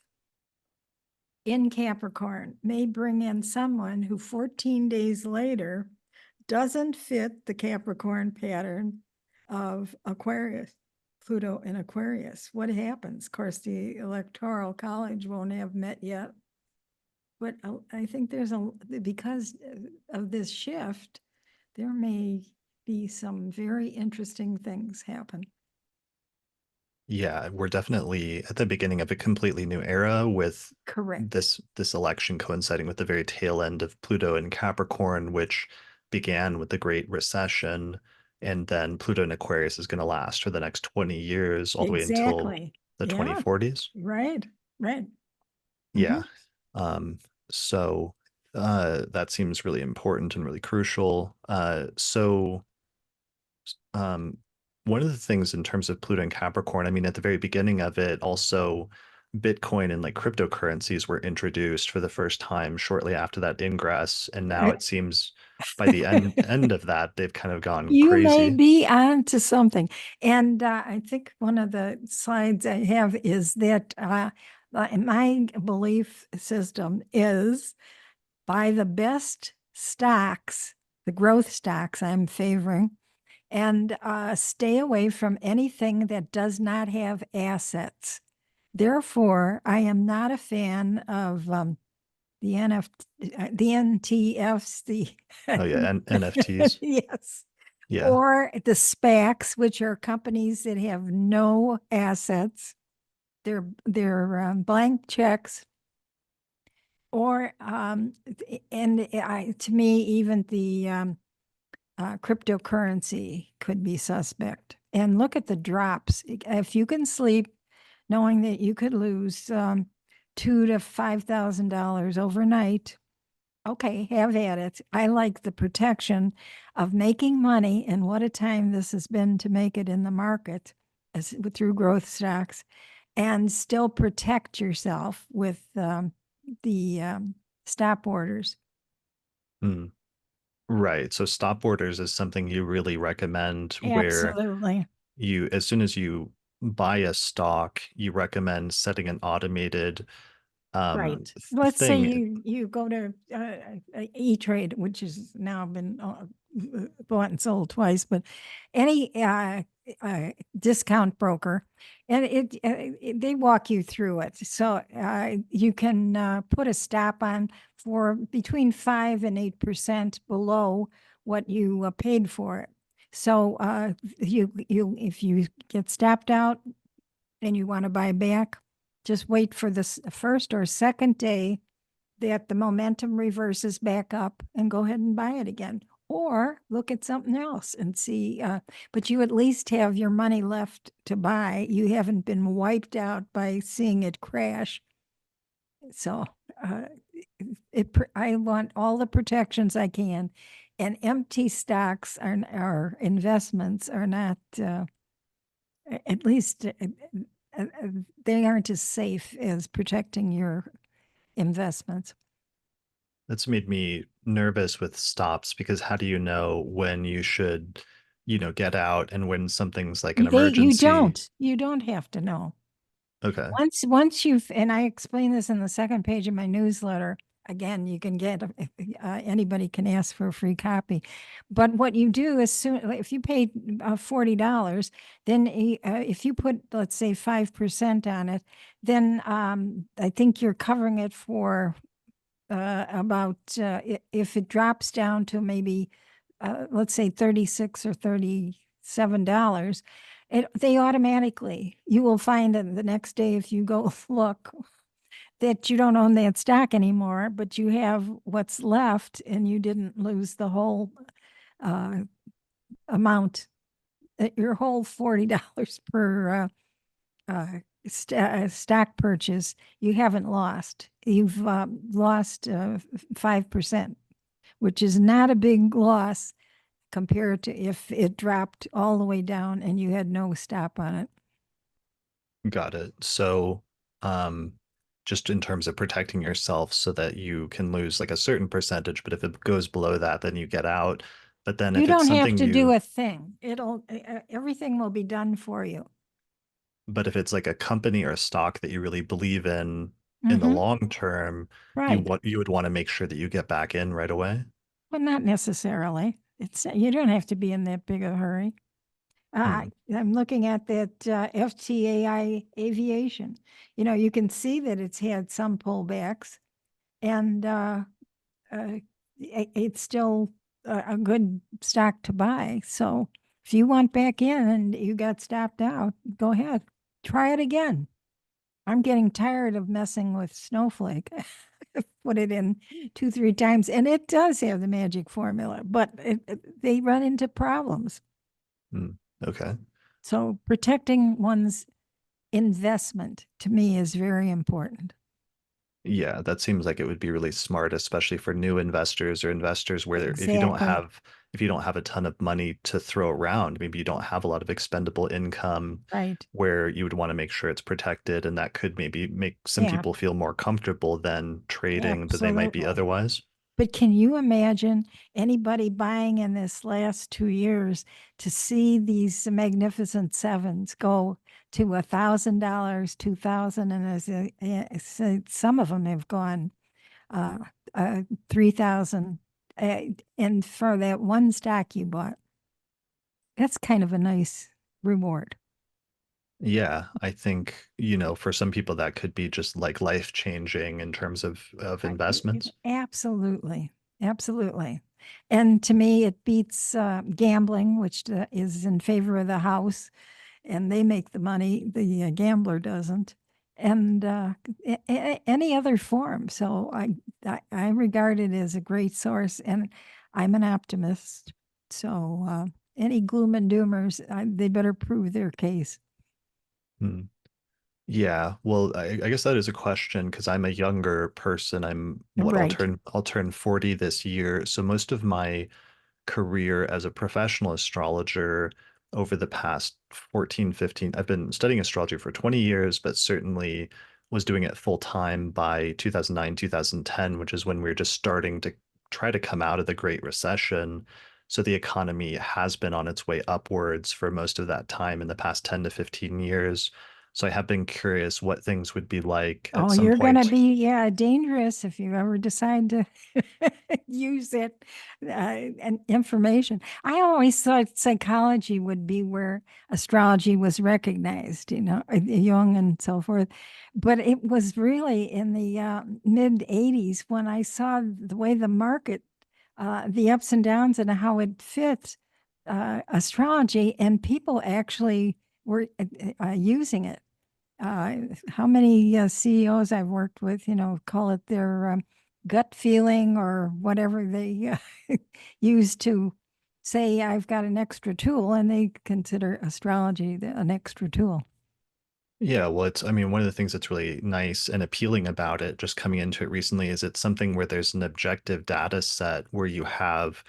in Capricorn may bring in someone who 14 days later doesn't fit the Capricorn pattern of Aquarius, Pluto in Aquarius. What happens? Of course, the Electoral College won't have met yet. But I think because of this shift, there may be some very interesting things happen. Yeah, we're definitely at the beginning of a completely new era with Correct. this election coinciding with the very tail end of Pluto in Capricorn, which began with the Great Recession, and then Pluto in Aquarius is going to last for the next 20 years, all the way until Exactly. the Yeah. 2040s. Right. Right. Yeah. Um, so that seems really important and really crucial. Um, one of the things in terms of Pluto and Capricorn, I mean, at the very beginning of it, also Bitcoin and like cryptocurrencies were introduced for the first time shortly after that ingress, and now I- it seems by the end of that, they've kind of gone You may crazy. be on to something. And I think one of the slides I have is that my belief system is buy the best stocks, the growth stocks I'm favoring, and stay away from anything that does not have assets. Therefore, I am not a fan of the the NTFs, the Oh yeah, and NFTs. yes, Yeah. or the SPACs, which are companies that have no assets. They're blank checks, or to me, even the cryptocurrency could be suspect. And look at the drops. If you can sleep knowing that you could lose $2,000 to $5,000 overnight, okay, have at it. I like the protection of making money, and what a time this has been to make it in the market through growth stocks, and still protect yourself with the stop orders. Hmm. Right. So stop orders is something you really recommend where Absolutely. you, as soon as you buy a stock, you recommend setting an automated Right. Let's say thing. you go to E-Trade, which has now been bought and sold twice, but any discount broker, and they walk you through it. So you can put a stop on for between 5 and 8% below what you paid for it. So you if you get stopped out and you want to buy back, just wait for the first or second day that the momentum reverses back up and go ahead and buy it again. Or look at something else and see, but you at least have your money left to buy. You haven't been wiped out by seeing it crash. So uh, I want all the protections I can, and empty stocks are investments are not, at least uh, they aren't as safe as protecting your investments. That's made me nervous with stops because how do you know when you should, get out and when something's like an emergency? You don't have to know. Okay. Once you've, and I explain this in the second page of my newsletter. Again, you can get anybody can ask for a free copy. But what you do is soon, like, if you pay $40, then if you put, let's say, 5% on it, then I think you're covering it for about if it drops down to maybe let's say 36 or $37, they automatically, you will find that the next day if you go look that you don't own that stock anymore, but you have what's left and you didn't lose the whole uh, amount, your whole $40 per stock purchase. You haven't lost. You've lost 5%, which is not a big loss compared to if it dropped all the way down and you had no stop on it. Got it. So, um, just in terms of protecting yourself so that you can lose like a certain percentage, but if it goes below that, then you get out. But then You if it's don't have something to do you, a thing. Everything will be done for you. but if it's like a company or a stock that you really believe in the Hmm. long term, Right. you would want to make sure that you get back in right away. But not necessarily. You don't have to be in that big a hurry. Hmm. I'm looking at that FTAI aviation. You can see that it's had some pullbacks, and uh, it's still a good stock to buy. So if you want back in and you got stopped out, go ahead, try it again. I'm getting tired of messing with Snowflake. Put it in 2, 3 times, and it does have the magic formula, but they run into problems. Hmm. Okay. So protecting one's investment to me is very important. Yeah, that seems like it would be really smart, especially for new investors or investors where Exactly. if you don't have a ton of money to throw around, maybe you don't have a lot of expendable income Right. where you would want to make sure it's protected, and that could maybe make some Yeah, people feel more comfortable than trading than they might be absolutely. otherwise. But can you imagine anybody buying in this last 2 years to see these magnificent sevens go to $1,000, 2,000, and some of them have gone uh, 3,000, and for that one stock you bought, that's kind of a nice reward. Yeah, I think, for some people that could be just like life changing in terms of investments. Absolutely, absolutely. And to me, it beats gambling, which is in favor of the house, and they make the money. The gambler doesn't, and any other form. So I regard it as a great source, and I'm an optimist. So any gloom and doomers, they better prove their case. Hmm. Yeah, well, I guess that is a question because I'm a younger person. I'm what Right. I'll turn 40 this year. So most of my career as a professional astrologer over the past 14, 15, I've been studying astrology for 20 years, but certainly was doing it full time by 2009, 2010, which is when we were just starting to try to come out of the Great Recession. So the economy has been on its way upwards for most of that time in the past 10 to 15 years. So I have been curious what things would be like at Oh, some you're going to point. be, yeah, dangerous if you ever decide to use it and information. I always thought psychology would be where astrology was recognized, Jung and so forth. But it was really in the mid 80s when I saw the way the market, the ups and downs, and how it fits astrology, and people actually were using it. How many CEOs I've worked with, call it their gut feeling or whatever they use to say, I've got an extra tool, and they consider astrology an extra tool. Yeah, well, I mean, one of the things that's really nice and appealing about it, just coming into it recently, is it's something where there's an objective data set where you have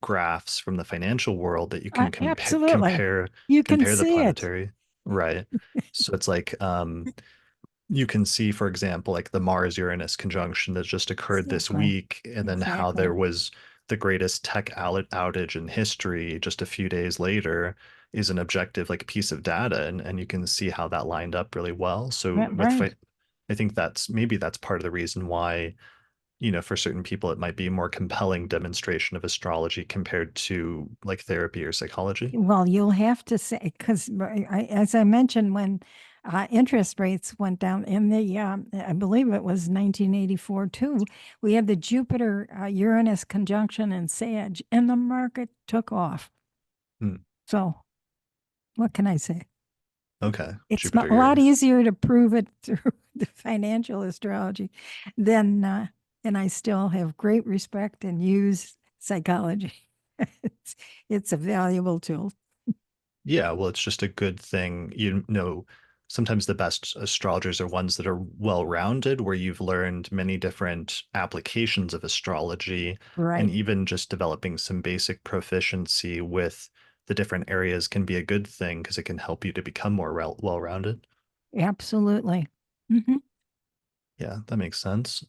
graphs from the financial world that you can Absolutely. You can compare the see it. planetary, right? So it's like you can see, for example, like the Mars-Uranus conjunction that just occurred this Exactly. week, and then how Exactly. there was the greatest tech outage in history just a few days later is an objective like piece of data, and you can see how that lined up really well. So Right. I think that's part of the reason why, for certain people it might be a more compelling demonstration of astrology compared to like therapy or psychology. Well, you'll have to say, because as I mentioned, when interest rates went down in I believe it was 1984 too, we had the Jupiter Uranus conjunction in Sag, and the market took off. Hmm. So, what can I say? Okay, It's a Jupiter lot Uranus. easier to prove it through the financial astrology than, and I still have great respect and use psychology. it's, it's a valuable tool. Yeah, well, it's just a good thing. Sometimes the best astrologers are ones that are well-rounded, where you've learned many different applications of astrology, and Right. even just developing some basic proficiency with the different areas can be a good thing because it can help you to become more well-rounded. Absolutely. Mhm. Yeah, that makes sense.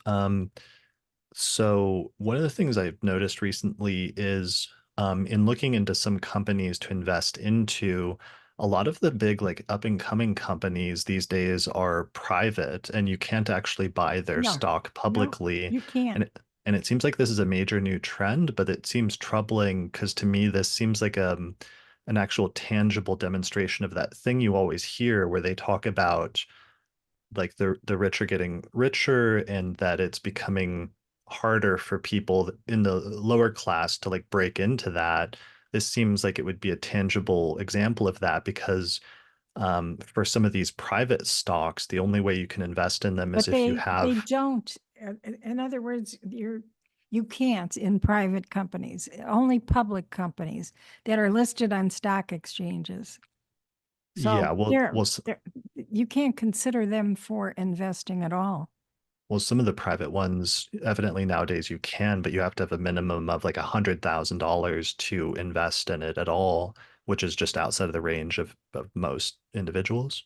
So one of the things I've noticed recently is in looking into some companies to invest into, a lot of the big like up and coming companies these days are private and you can't actually buy their No, stock no, publicly. you can't. And it seems like this is a major new trend, but it seems troubling because to me this seems like an actual tangible demonstration of that thing you always hear where they talk about like the rich are getting richer and that it's becoming harder for people in the lower class to like break into that. This seems like it would be a tangible example of that because for some of these private stocks, the only way you can invest in them is But if you they have, don't. In other words, you can't in private companies, only public companies that are listed on stock exchanges. yeah, So well, you can't consider them for investing at all. well, some of the private ones, evidently nowadays you can, but you have to have a minimum of like $100,000 to invest in it at all, which is just outside of the range of most individuals.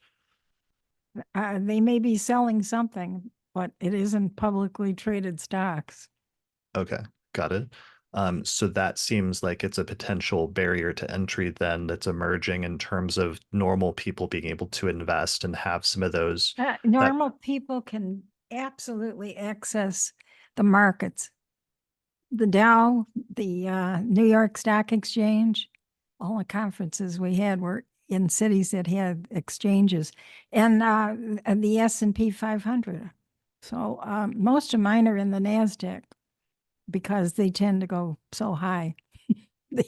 They may be selling something, but it isn't publicly traded stocks. Okay, got it. So that seems like it's a potential barrier to entry then that's emerging in terms of normal people being able to invest and have some of those that Normal people can absolutely access the markets. The Dow, the New York Stock Exchange, all the conferences we had were in cities that had exchanges, and the S&P 500. So most of mine are in the NASDAQ because they tend to go so high. They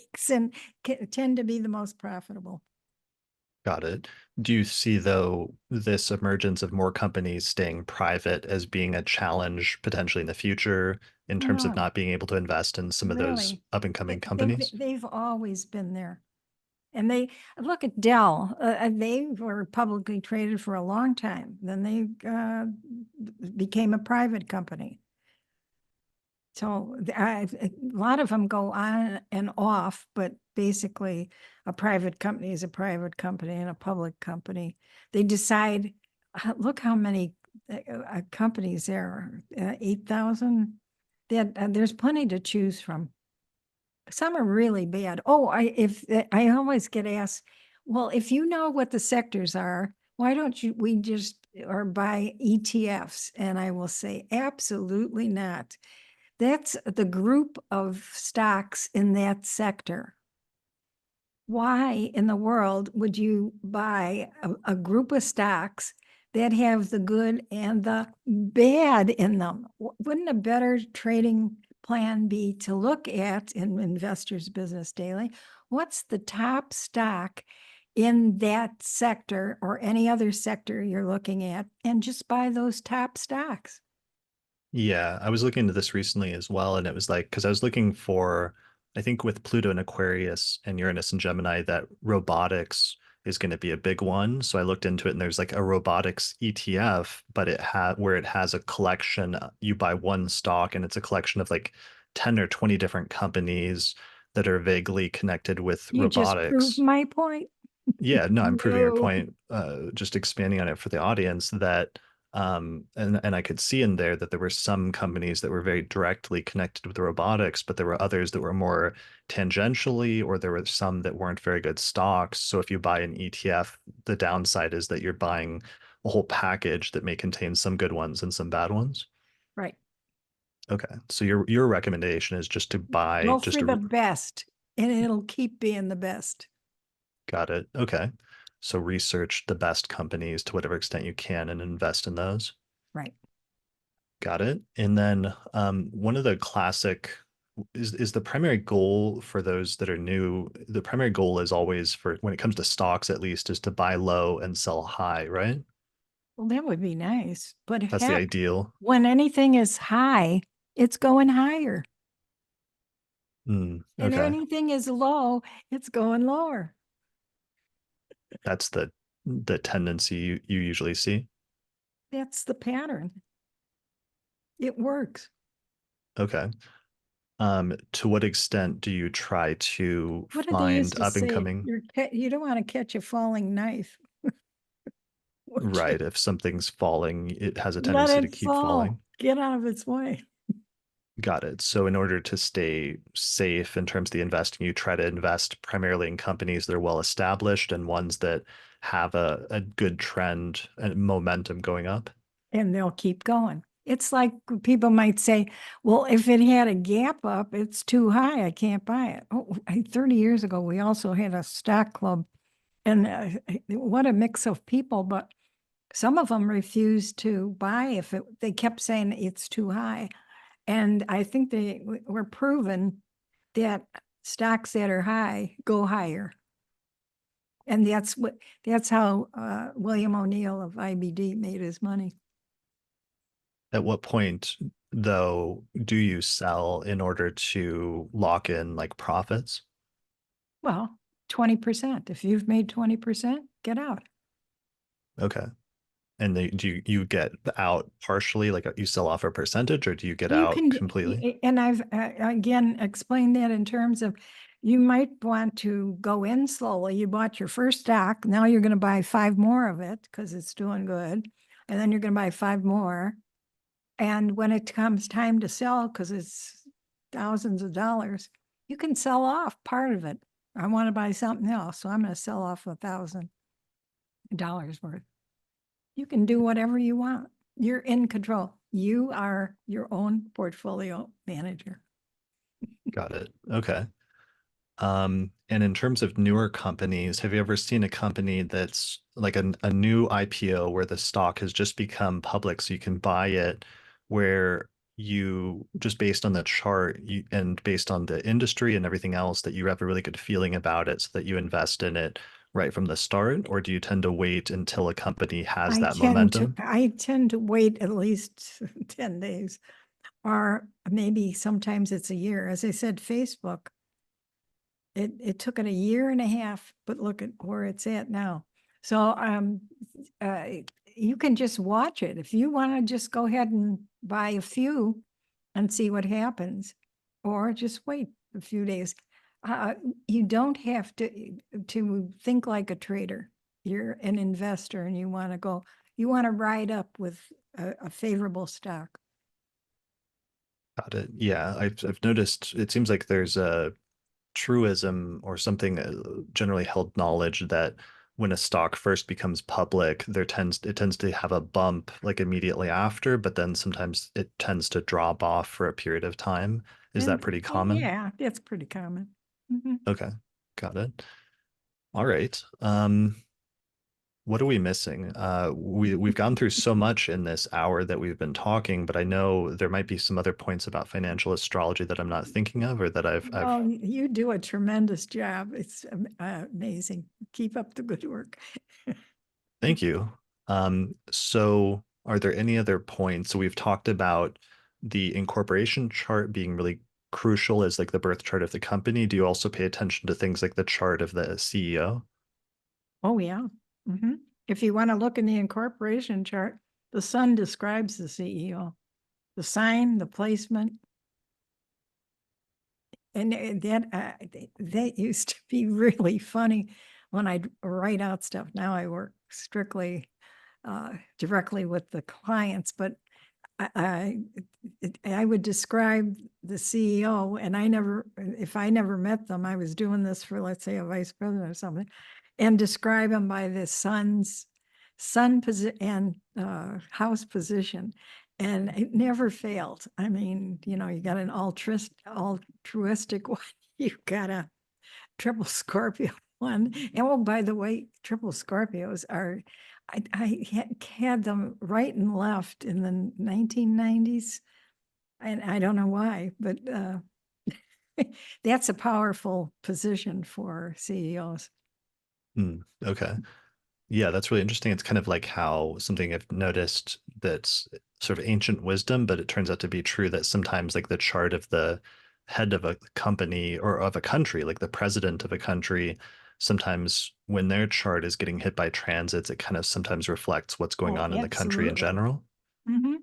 tend to be the most profitable. got it. Do you see though this emergence of more companies staying private as being a challenge potentially in the future in terms of No, not being able to invest in some of those really. up and coming companies? They've always been there. And they look at Dell. They were publicly traded for a long time. Then they became a private company. So a lot of them go on and off, but basically, a private company is a private company and a public company. They decide. Look how many companies there are. 8,000. that there's plenty to choose from. Some are really bad. Oh, I always get asked, well, if you know what the sectors are, why don't we just or buy ETFs? And I will say, absolutely not. That's the group of stocks in that sector. Why in the world would you buy a group of stocks that have the good and the bad in them? Wouldn't a better trading plan be to look at in Investors Business Daily, what's the top stock in that sector or any other sector you're looking at, and just buy those top stocks? Yeah, I was looking into this recently as well, and it was like because I was looking for, I think with Pluto and Aquarius and Uranus and Gemini, that robotics is going to be a big one. So I looked into it, and there's like a robotics ETF, but it had where it has a collection. You buy one stock, and it's a collection of like 10 or 20 different companies that are vaguely connected with You just proved robotics. my point. Yeah, no, I'm proving your No. point, just expanding on it for the audience that and I could see in there that there were some companies that were very directly connected with the robotics, but there were others that were more tangentially, or there were some that weren't very good stocks. So if you buy an ETF, the downside is that you're buying a whole package that may contain some good ones and some bad ones. Right. Okay. So your recommendation is just to buy Go just for the best, and it'll keep being the best. got it. Okay. So research the best companies to whatever extent you can and invest in those. Right. Got it. And then one of the classic is the primary goal for those that are new. The primary goal is always for when it comes to stocks, at least, is to buy low and sell high, right? Well, that would be nice, but That's the heck, ideal. when anything is high, it's going higher. And Okay. anything is low, it's going lower. That's the tendency you usually see. That's the pattern. It works. Okay. To what extent do you try to What did they used find to up and say? coming? You don't want to catch a falling knife. Right. If something's falling, it has a Let tendency to it keep fall. falling. Get out of its way. Got it. So in order to stay safe in terms of the investing, you try to invest primarily in companies that are well established and ones that have a good trend and momentum going up. And they'll keep going. It's like people might say, well, if it had a gap up, it's too high. I can't buy it. Oh, 30 years ago, we also had a stock club, and what a mix of people, but some of them refused to buy if they kept saying it's too high. And I think they were proven that stocks that are high go higher. And that's how William O'Neill of IBD made his money. At what point, though, do you sell in order to lock in like profits? Well, 20%. If you've made 20%, get out. Okay. And do you get out partially, like you sell off a percentage, or do you get You out can, completely? and I've again explained that in terms of you might want to go in slowly. You bought your first stock. Now you're going to buy 5 more of it because it's doing good. And then you're going to buy 5 more. And when it comes time to sell, because it's thousands of dollars, you can sell off part of it. I want to buy something else, so I'm going to sell off $1,000 worth. You can do whatever you want. You're in control. You are your own portfolio manager. Got it. Okay. And in terms of newer companies, have you ever seen a company that's like a new IPO where the stock has just become public so you can buy it, where you just based on the chart and based on the industry and everything else that you have a really good feeling about it so that you invest in it right from the start? Or do you tend to wait until a company has that momentum? I tend to wait at least 10 days, or maybe sometimes it's a year. As I said, Facebook, it took it a year and a half, but look at where it's at now. So uh, you can just watch it. If you want to just go ahead and buy a few and see what happens, or just wait a few days. Uh, you don't have to think like a trader. You're an investor and you want to ride up with a favorable stock. Got it. Yeah, I've noticed it seems like there's a truism or something generally held knowledge that when a stock first becomes public, it tends to have a bump like immediately after, but then sometimes it tends to drop off for a period of time. Is that And pretty common? yeah, that's pretty common. Mhm. Okay, got it. All right. What are we missing? We've gone through so much in this hour that we've been talking, but I know there might be some other points about financial astrology that I'm not thinking of or that I've Oh, you do a tremendous job. It's amazing. Keep up the good work. Thank you. So are there any other points? So we've talked about the incorporation chart being really crucial as like the birth chart of the company. Do you also pay attention to things like the chart of the CEO? Oh, yeah. Mhm. If you want to look in the incorporation chart, the sun describes the CEO, the sign, the placement. And that used to be really funny when I'd write out stuff. Now I work strictly directly with the clients, but I I would describe the CEO, and if I never met them, I was doing this for, let's say, a vice president or something, and describe them by the sun position and house position, and it never failed. I mean, you got an altruistic one, you got a triple Scorpio one. And oh, by the way, triple Scorpios are, had them right and left in the 1990s. And I don't know why, but that's a powerful position for CEOs. Hmm, okay. Yeah, that's really interesting. It's kind of like how something I've noticed that's sort of ancient wisdom, but it turns out to be true that sometimes like the chart of the head of a company or of a country, like the president of a country, sometimes when their chart is getting hit by transits, it kind of sometimes reflects what's going Oh, on in the country in absolutely. general. Mhm.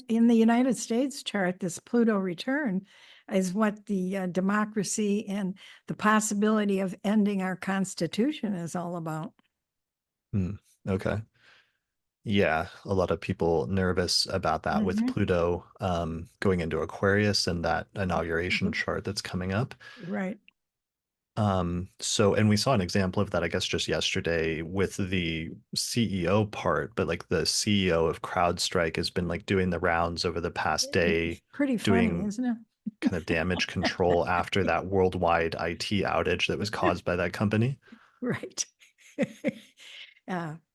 In the United States chart, this Pluto return is what the democracy and the possibility of ending our Constitution is all about. Hmm, okay. Yeah, a lot of people nervous about that with Mhm. Pluto going into Aquarius and that inauguration chart that's coming up. Right. And we saw an example of that, I guess, just yesterday with the CEO part, but like the CEO of CrowdStrike has been like doing the rounds over the past It's day, pretty funny, doing isn't it? kind of damage control after that worldwide IT outage that was caused by that company. Right.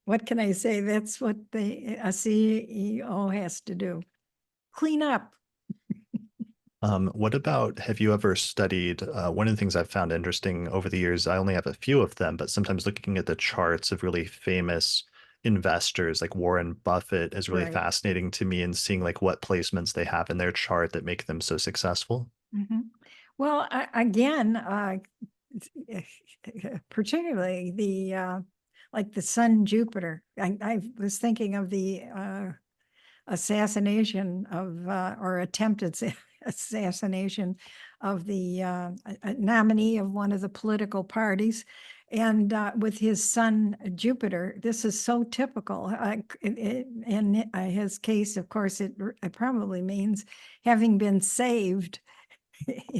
What can I say? That's what a CEO has to do. Clean up. What about, have you ever studied, one of the things I've found interesting over the years, I only have a few of them, but sometimes looking at the charts of really famous investors like Warren Buffett is really Right. fascinating to me and seeing like what placements they have in their chart that make them so successful. Mhm. Well, again, particularly like the Sun Jupiter. I was thinking of the assassination of or attempted assassination of the a nominee of one of the political parties. And with his son Jupiter, this is so typical. In his case, of course, it probably means having been saved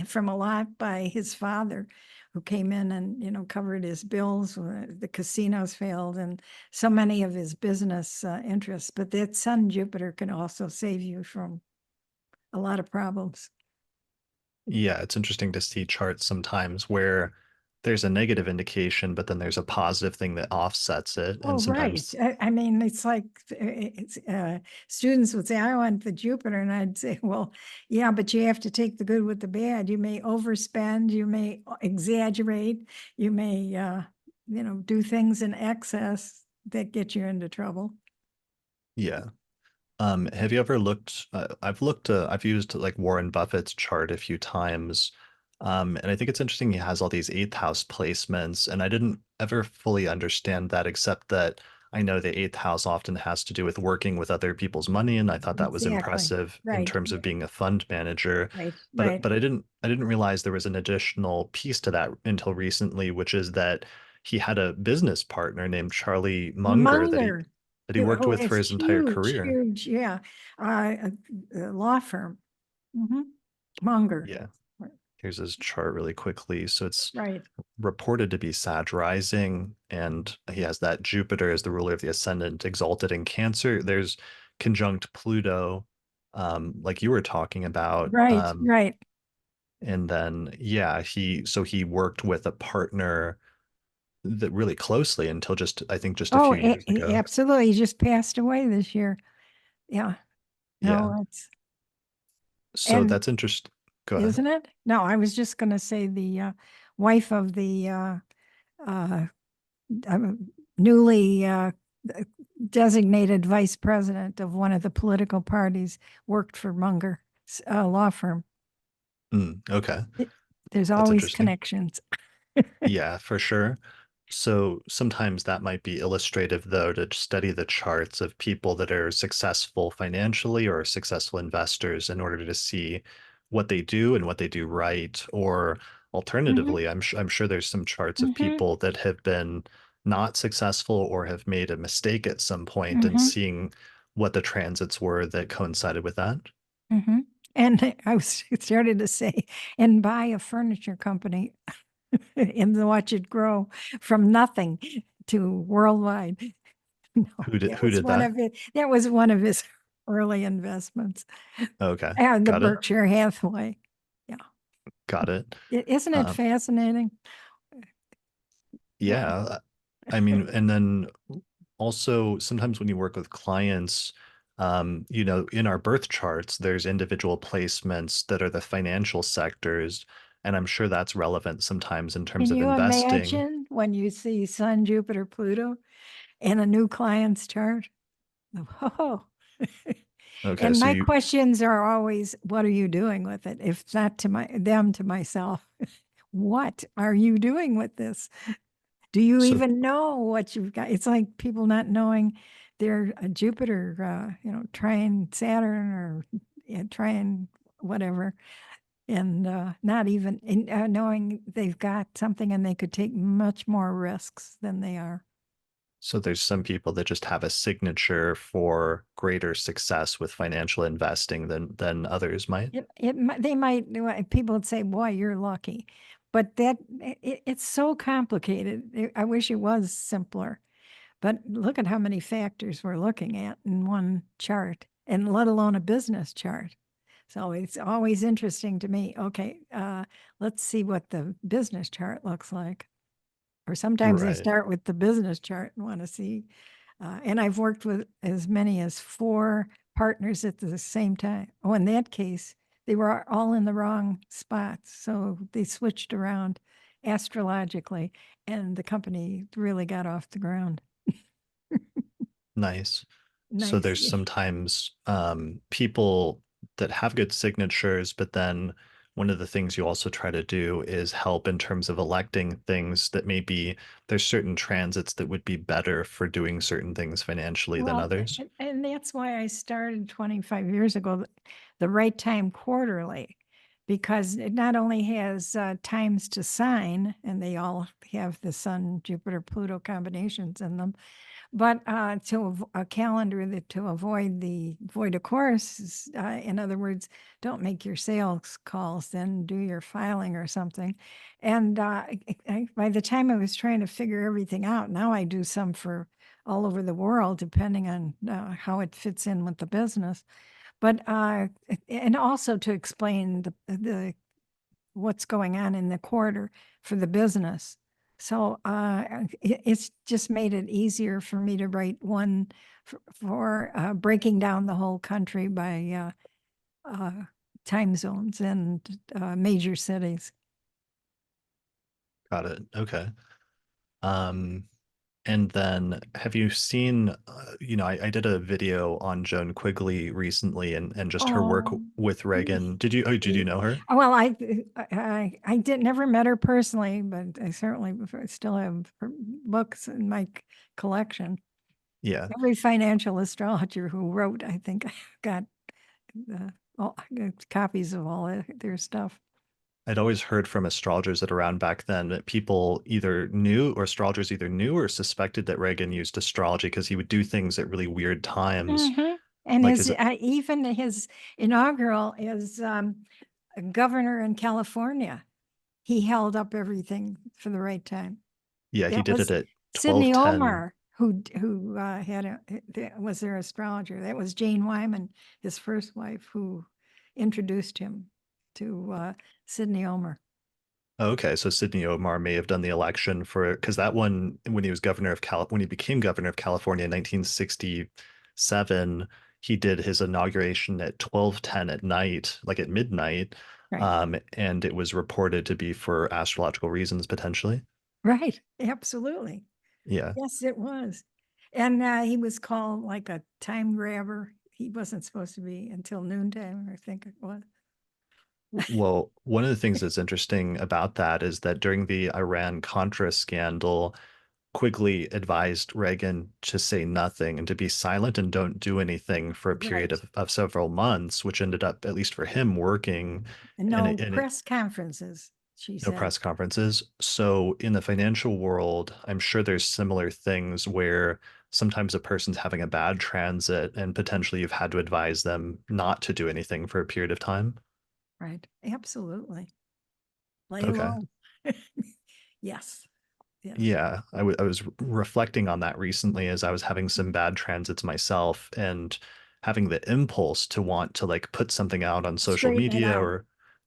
from a lot by his father, who came in and covered his bills when the casinos failed and so many of his business interests. But that Sun Jupiter can also save you from a lot of problems. Yeah, it's interesting to see charts sometimes where there's a negative indication, but then there's a positive thing that offsets it. Oh, And right. sometimes, I mean, it's like students would say, I want the Jupiter. And I'd say, well, yeah, but you have to take the good with the bad. You may overspend, you may exaggerate, you may, do things in excess that get you into trouble. yeah. Have you ever looked? I've used like Warren Buffett's chart a few times, and I think it's interesting. He has all these eighth house placements, and I didn't ever fully understand that, except that I know the eighth house often has to do with working with other people's money, and I thought that was Exactly. impressive in Right. terms of being a fund manager. Right. But Right. I didn't realize there was an additional piece to that until recently, which is that he had a business partner named Charlie Munger Munger. that he worked Oh, with for it's his entire huge, career. huge. Yeah. A law firm. Mm-hmm. Munger. Yeah. Here's his chart really quickly. So it's Right. reported to be Sag rising, and he has that Jupiter as the ruler of the ascendant, exalted in Cancer. There's conjunct Pluto, like you were talking about. Right. Right. And then, yeah, he worked with a partner that really closely until just, I think, just a Oh, few years ago. absolutely. He just passed away this year. Yeah. Yeah. No, it's, So and that's interesting. Go ahead. isn't it? No, I was just going to say the wife of the uh, newly designated vice president of one of the political parties worked for Munger law firm. Okay. It, there's That's always interesting. connections. Yeah, for sure. So sometimes that might be illustrative, though, to study the charts of people that are successful financially or successful investors in order to see what they do and what they do right. Or Hmm. alternatively, I'm sure there's some charts of Hmm. people that have been not successful or have made a mistake at some point, and Hmm. seeing what the transits were that coincided with that. Hmm. And I was started to say, and buy a furniture company and watch it grow from nothing to worldwide. No, that Who was did one that? of it. That was one of his early investments. Okay, And the got it. Berkshire Hathaway. Yeah. Got it. Isn't it Um, fascinating? Yeah. yeah, I mean, and then also sometimes when you work with clients, in our birth charts, there's individual placements that are the financial sectors, and I'm sure that's relevant sometimes in terms Can of you investing. imagine when you see Sun, Jupiter, Pluto in a new client's chart? Oh. Okay, And so my you, questions are always, what are you doing with it? If not to myself, what are you doing with this? Do you so even know what you've got? It's like people not knowing their Jupiter, trying Saturn or trying whatever, and not even knowing they've got something and they could take much more risks than they are. so there's some people that just have a signature for greater success with financial investing than others might. They might, people would say, boy, you're lucky. But it's so complicated. I wish it was simpler. But look at how many factors we're looking at in one chart, and let alone a business chart. So it's always interesting to me. Okay, let's see what the business chart looks like. Or sometimes I Right. start with the business chart and want to see. And I've worked with as many as four partners at the same time. Oh, in that case, they were all in the wrong spots. So they switched around astrologically, and the company really got off the ground. Nice. So Nice. there's sometimes people that have good signatures, but then one of the things you also try to do is help in terms of electing things that maybe there's certain transits that would be better for doing certain things financially than Well, others. and that's why I started 25 years ago, the Right Time Quarterly, because it not only has times to sign, and they all have the Sun, Jupiter, Pluto combinations in them, but a calendar that to avoid the void of course, in other words, don't make your sales calls, then do your filing or something. And by the time I was trying to figure everything out, now I do some for all over the world, depending on how it fits in with the business. But and also to explain the what's going on in the quarter for the business. So it's just made it easier for me to write one for breaking down the whole country by time zones and major cities. Got it. Okay. Um, and then have you seen, I did a video on Joan Quigley recently and just her work Oh, with Reagan. Did you know her? well, I did never met her personally, but I certainly still have her books in my collection. Yeah. Every financial astrologer who wrote, I think, got copies of all their stuff. I'd always heard from astrologers that around back then that people either knew or astrologers either knew or suspected that Reagan used astrology because he would do things at really weird times. Mhm. And Like, his is it? even his inaugural is a governor in California. He held up everything for the right time. Yeah, he That did it was at Sidney 12:10. Omar who was their astrologer. That was Jane Wyman, his first wife, who introduced him to Sidney Omar. Okay, so Sidney Omar may have done the election for because that one when he was governor of when he became governor of California in 1967, he did his inauguration at 12:10 at night, like at midnight, Right. and it was reported to be for astrological reasons potentially. Right. Absolutely. Yeah. Yes, it was. And he was called like a time grabber. He wasn't supposed to be until noontime, I think it was. Well, one of the things that's interesting about that is that during the Iran-Contra scandal, Quigley advised Reagan to say nothing and to be silent and don't do anything for a period Right. of several months, which ended up, at least for him, working. And And no press conferences, she no said. press conferences. So in the financial world, I'm sure there's similar things where sometimes a person's having a bad transit and potentially you've had to advise them not to do anything for a period of time. Right. Absolutely. Lay Okay. low. Yes. Yes. Yeah, I was reflecting on that recently as I was having some bad transits myself and having the impulse to want to like put something out on social Straighten it media out. or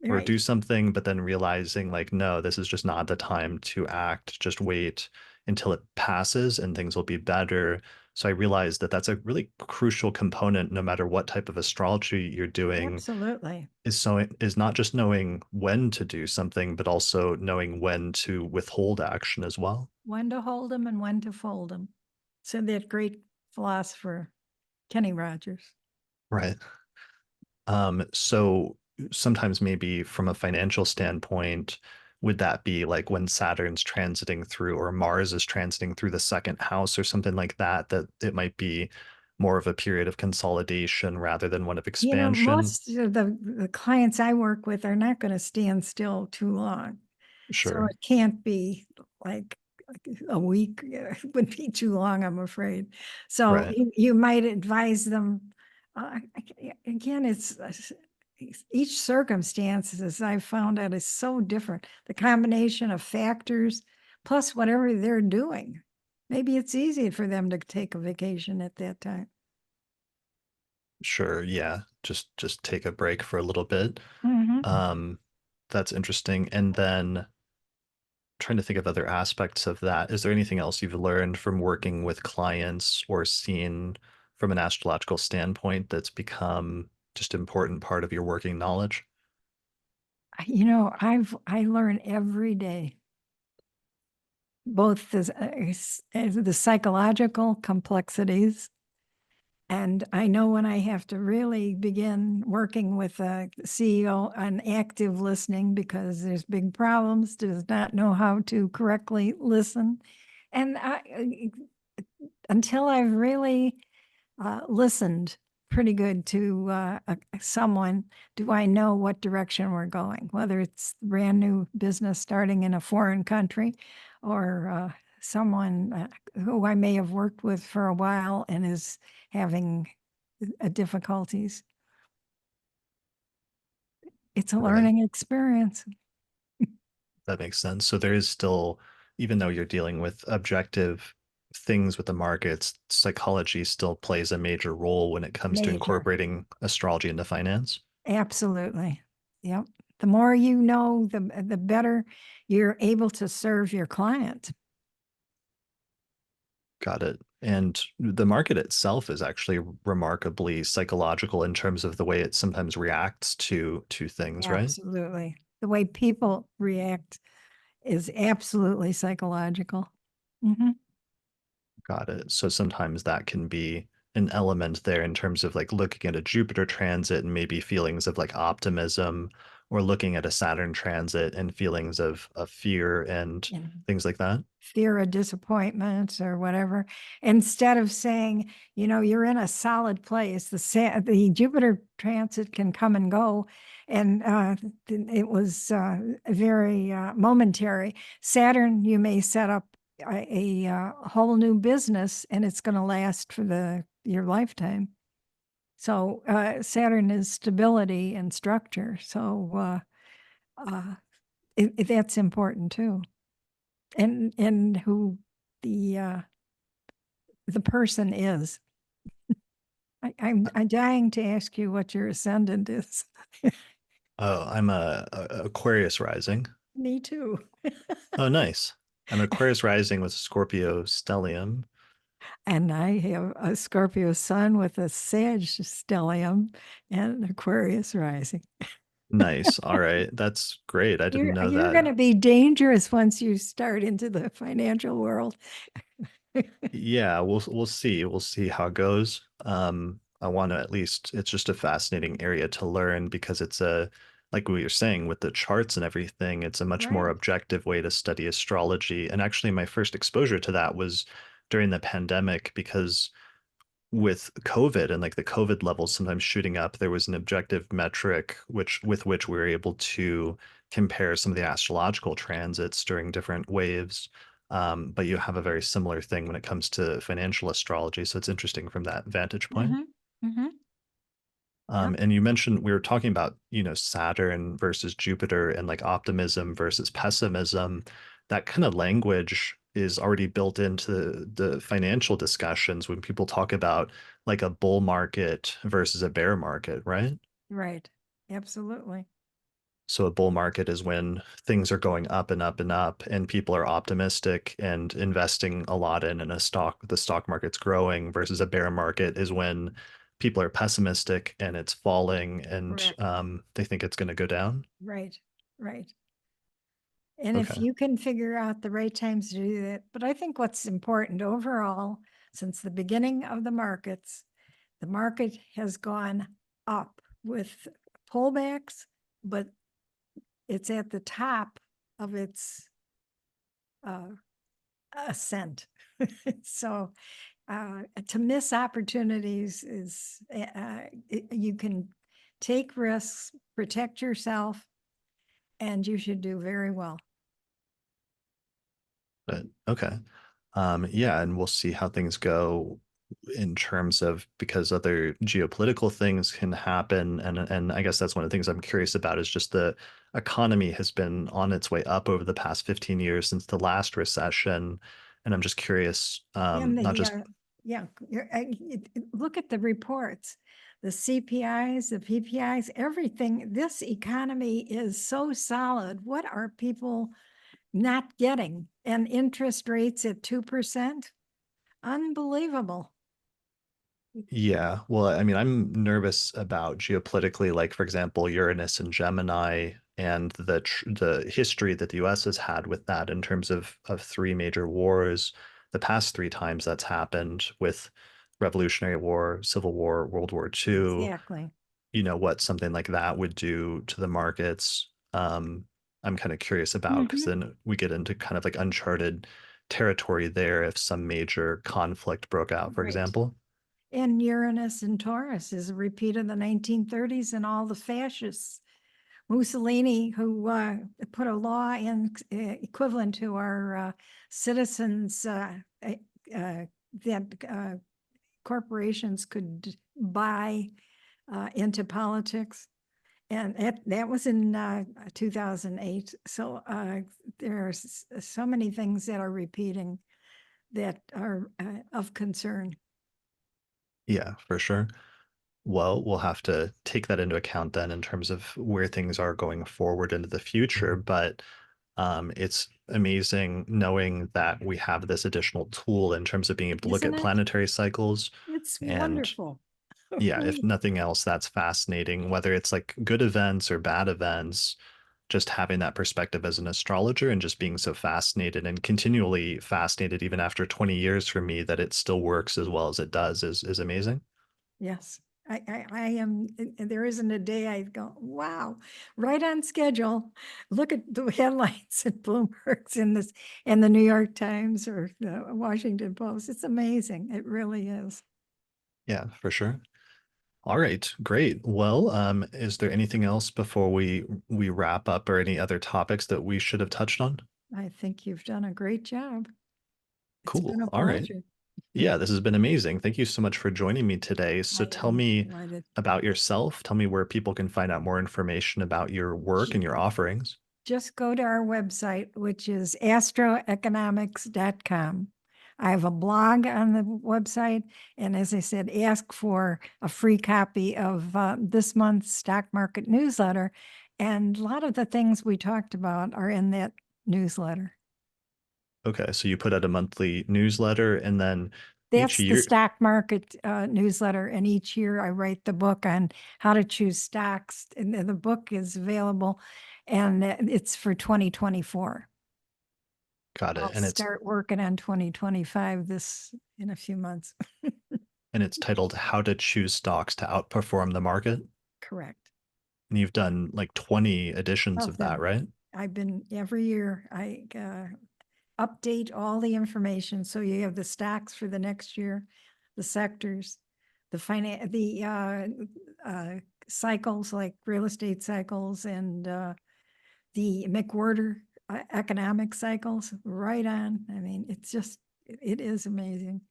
Right. do something, but then realizing like, no, this is just not the time to act. Just wait until it passes and things will be better. So I realized that that's a really crucial component, no matter what type of astrology you're doing, Absolutely. is not just knowing when to do something, but also knowing when to withhold action as well. When to hold them and when to fold them. Said that great philosopher, Kenny Rogers. Right. So sometimes maybe from a financial standpoint, would that be like when Saturn's transiting through or Mars is transiting through the second house or something like that, that it might be more of a period of consolidation rather than one of expansion? Most of the clients I work with are not going to stand still too long. So Sure. it can't be like a week would be too long, I'm afraid. So Right. you might advise them. Again, each circumstance, as I've found out, is so different. The combination of factors plus whatever they're doing. Maybe it's easy for them to take a vacation at that time. Sure. Yeah. Just take a break for a little bit. Mhm. Um, that's interesting. And then trying to think of other aspects of that. Is there anything else you've learned from working with clients or seen from an astrological standpoint that's become just important part of your working knowledge? I learn every day, both the psychological complexities. And I know when I have to really begin working with a CEO on active listening because there's big problems, does not know how to correctly listen. And until I've really listened pretty good to someone, do I know what direction we're going, whether it's brand new business starting in a foreign country or someone who I may have worked with for a while and is having difficulties. It's a Right. learning experience. That makes sense. So there is still, even though you're dealing with objective things with the markets, psychology still plays a major role when it comes to Major. incorporating astrology into finance. Absolutely. Yep. The more you know, the better you're able to serve your client. Got it. And the market itself is actually remarkably psychological in terms of the way it sometimes reacts to things, right? Absolutely. The way people react is absolutely psychological. Mhm. Got it. So sometimes that can be an element there in terms of like looking at a Jupiter transit and maybe feelings of like optimism, or looking at a Saturn transit and feelings of fear and And things like that. fear of disappointment or whatever. Instead of saying, you're in a solid place, the Jupiter transit can come and go. And it was very momentary. Saturn, you may set up a whole new business and it's going to last for your lifetime. So Saturn is stability and structure. So that's important too. And who the the person is. I'm dying to ask you what your ascendant is. Oh, I'm a Aquarius rising. Me too. Oh, nice. I'm Aquarius rising with Scorpio stellium. And I have a Scorpio sun with a Sag stellium and Aquarius rising. Nice. All right. That's great. I didn't know You're that. going to be dangerous once you start into the financial world. Yeah, we'll see. We'll see how it goes. I want to at least it's just a fascinating area to learn because it's a like we were saying with the charts and everything, it's a much more Right. objective way to study astrology. And actually my first exposure to that was during the pandemic because with COVID and like the COVID levels sometimes shooting up, there was an objective metric with which we were able to compare some of the astrological transits during different waves. But you have a very similar thing when it comes to financial astrology. So it's interesting from that vantage point. Mm-hmm. Mm-hmm. Yep. And you mentioned we were talking about, Saturn versus Jupiter and like optimism versus pessimism. That kind of language is already built into the financial discussions when people talk about like a bull market versus a bear market, right? Right. Absolutely. So a bull market is when things are going up and up and up, and people are optimistic and investing a lot in a stock. The stock market's growing versus a bear market is when people are pessimistic and it's falling and Correct. they think it's going to go down. Right. Right. And if Okay. you can figure out the right times to do that, but I think what's important overall, since the beginning of the market has gone up with pullbacks, but it's at the top of its uh, ascent. So to miss opportunities is you can take risks, protect yourself, and you should do very well. But okay. Yeah, and we'll see how things go in terms of because other geopolitical things can happen. And I guess that's one of the things I'm curious about is just the economy has been on its way up over the past 15 years since the last recession. And I'm just curious, And not the just yeah, look at the reports, the CPIs, the PPIs, everything. This economy is so solid. What are people not getting? And interest rates at 2%? Unbelievable. Yeah, well, I mean, I'm nervous about geopolitically, like for example, Uranus and Gemini, and the history that the U.S. has had with that in terms of three major wars. The past three times that's happened with Revolutionary War, Civil War, World War II. Exactly. What something like that would do to the markets. I'm kind of curious about because Hmm. then we get into kind of like uncharted territory there if some major conflict broke out, for Right. example. And Uranus and Taurus is a repeat of the 1930s and all the fascists. Mussolini, who put a law in equivalent to our citizens that corporations could buy into politics. And that was in 2008. So there's so many things that are repeating that are of concern. Yeah, for sure. Well, we'll have to take that into account then in terms of where things are going forward into the future. But it's amazing knowing that we have this additional tool in terms of being able to look Isn't at it? planetary cycles. It's And wonderful. yeah, if We, nothing else, that's fascinating, whether it's like good events or bad events, just having that perspective as an astrologer and just being so fascinated and continually fascinated even after 20 years for me that it still works as well as it does is amazing. yes, I am. There isn't a day I go, wow, right on schedule. Look at the headlines at Bloomberg's in this and the New York Times or the Washington Post. It's amazing. It really is. Yeah, for sure. All right, great. Well, is there anything else before we wrap up or any other topics that we should have touched on? I think you've done a great job. It's Cool. been a All right. pleasure. Yeah, this has been amazing. Thank you so much for joining me today. So I tell am me delighted. about yourself. Tell me where people can find out more information about your work and your offerings. Just go to our website, which is astroeconomics.com. I have a blog on the website. And as I said, ask for a free copy of this month's stock market newsletter. And a lot of the things we talked about are in that newsletter. Okay, so you put out a monthly newsletter and then each That's the year, stock market newsletter. And each year I write the book on how to choose stocks. And the book is available and it's for 2024. got it. I'll start working on 2025 in a few months. And it's titled How to Choose Stocks to Outperform the Market. Correct. And you've done like 20 editions Of of that, them. right? I've been every year, I update all the information. So you have the stocks for the next year, the sectors, the cycles like real estate cycles and the McWhorter economic cycles right on. I mean, it is amazing.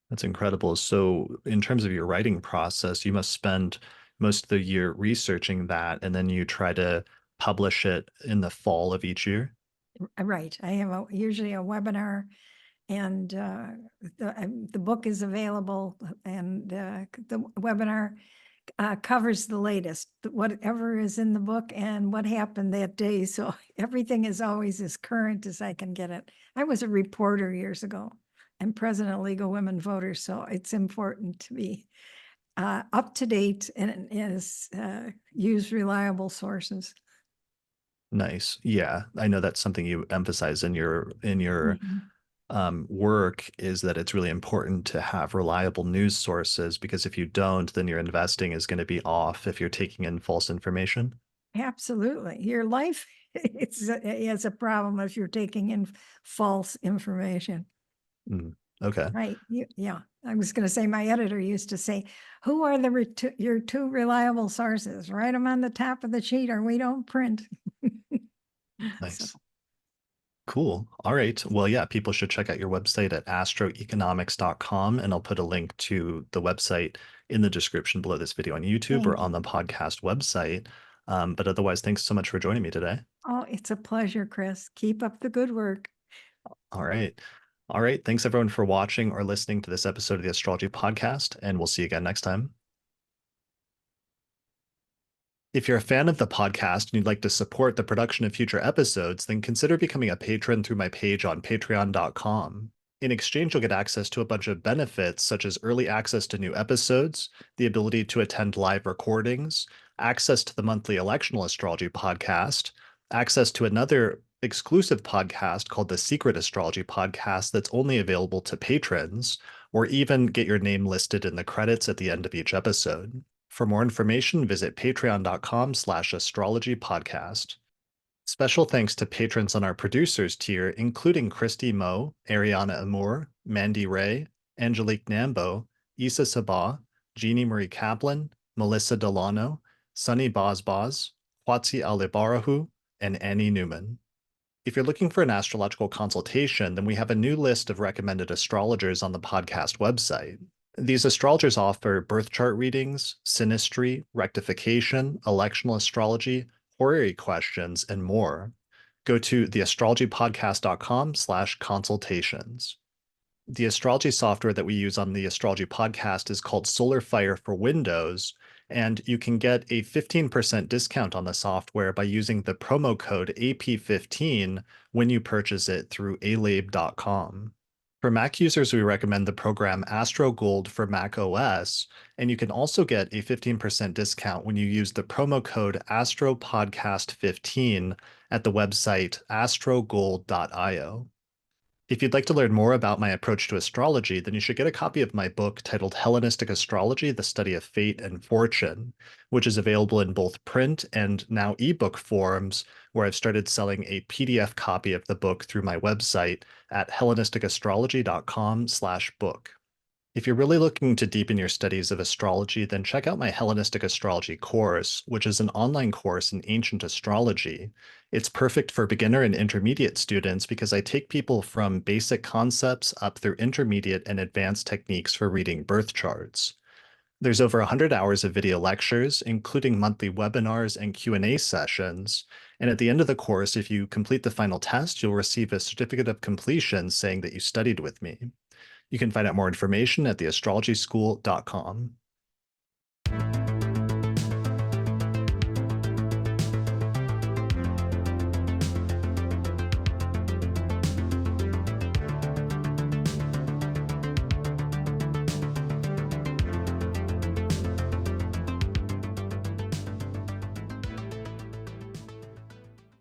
That's incredible. So, in terms of your writing process, you must spend most of the year researching that, and then you try to publish it in the fall of each year. Right. I have usually a webinar and the book is available and the webinar covers the latest, whatever is in the book and what happened that day. So everything is always as current as I can get it. I was a reporter years ago. I'm president of League of Women Voters, so it's important to be up to date and use reliable sources. Nice. Yeah, I know that's something you emphasize in your Mhm. work is that it's really important to have reliable news sources because if you don't, then your investing is going to be off if you're taking in false information. Absolutely. Your life is a problem if you're taking in false information. Mm, okay. Right. Yeah. I was going to say, my editor used to say, who are your two reliable sources? Write them on the top of the sheet or we don't print. So Nice. Cool. All right. Well, yeah, people should check out your website at astroeconomics.com, and I'll put a link to the website in the description below this video on YouTube or thank on you. the podcast website. But otherwise, thanks so much for joining me today. Oh, it's a pleasure, Chris. Keep up the good work. All right. All right. Thanks everyone for watching or listening to this episode of the Astrology Podcast, and we'll see you again next time. If you're a fan of the podcast and you'd like to support the production of future episodes, then consider becoming a patron through my page on patreon.com. In exchange, you'll get access to a bunch of benefits such as early access to new episodes, the ability to attend live recordings, access to the monthly electional astrology podcast, access to another exclusive podcast called the Secret Astrology Podcast that's only available to patrons, or even get your name listed in the credits at the end of each episode. For more information, visit patreon.com/astrologypodcast. Special thanks to patrons on our producers tier, including Christy Moe, Ariana Amour, Mandy Ray, Angelique Nambo, Issa Sabah, Jeannie Marie Kaplan, Melissa Delano, Sunny Bozbaz, Kwatsi Alibarahu, and Annie Newman. If you're looking for an astrological consultation, then we have a new list of recommended astrologers on the podcast website. These astrologers offer birth chart readings, synastry, rectification, electional astrology, horary questions, and more. Go to theastrologypodcast.com/consultations. The astrology software that we use on the Astrology Podcast is called SolarFire for Windows, and you can get a 15% discount on the software by using the promo code AP15 when you purchase it through alabe.com. For Mac users, we recommend the program Astro Gold for Mac OS, and you can also get a 15% discount when you use the promo code AstroPodcast15 at the website astrogold.io. If you'd like to learn more about my approach to astrology, then you should get a copy of my book titled Hellenistic Astrology, The Study of Fate and Fortune, which is available in both print and now ebook forms, where I've started selling a PDF copy of the book through my website at hellenisticastrology.com/book. If you're really looking to deepen your studies of astrology, then check out my Hellenistic Astrology course, which is an online course in ancient astrology. It's perfect for beginner and intermediate students because I take people from basic concepts up through intermediate and advanced techniques for reading birth charts. There's over 100 hours of video lectures, including monthly webinars and Q&A sessions. And at the end of the course, if you complete the final test, you'll receive a certificate of completion saying that you studied with me. You can find out more information at theastrologyschool.com.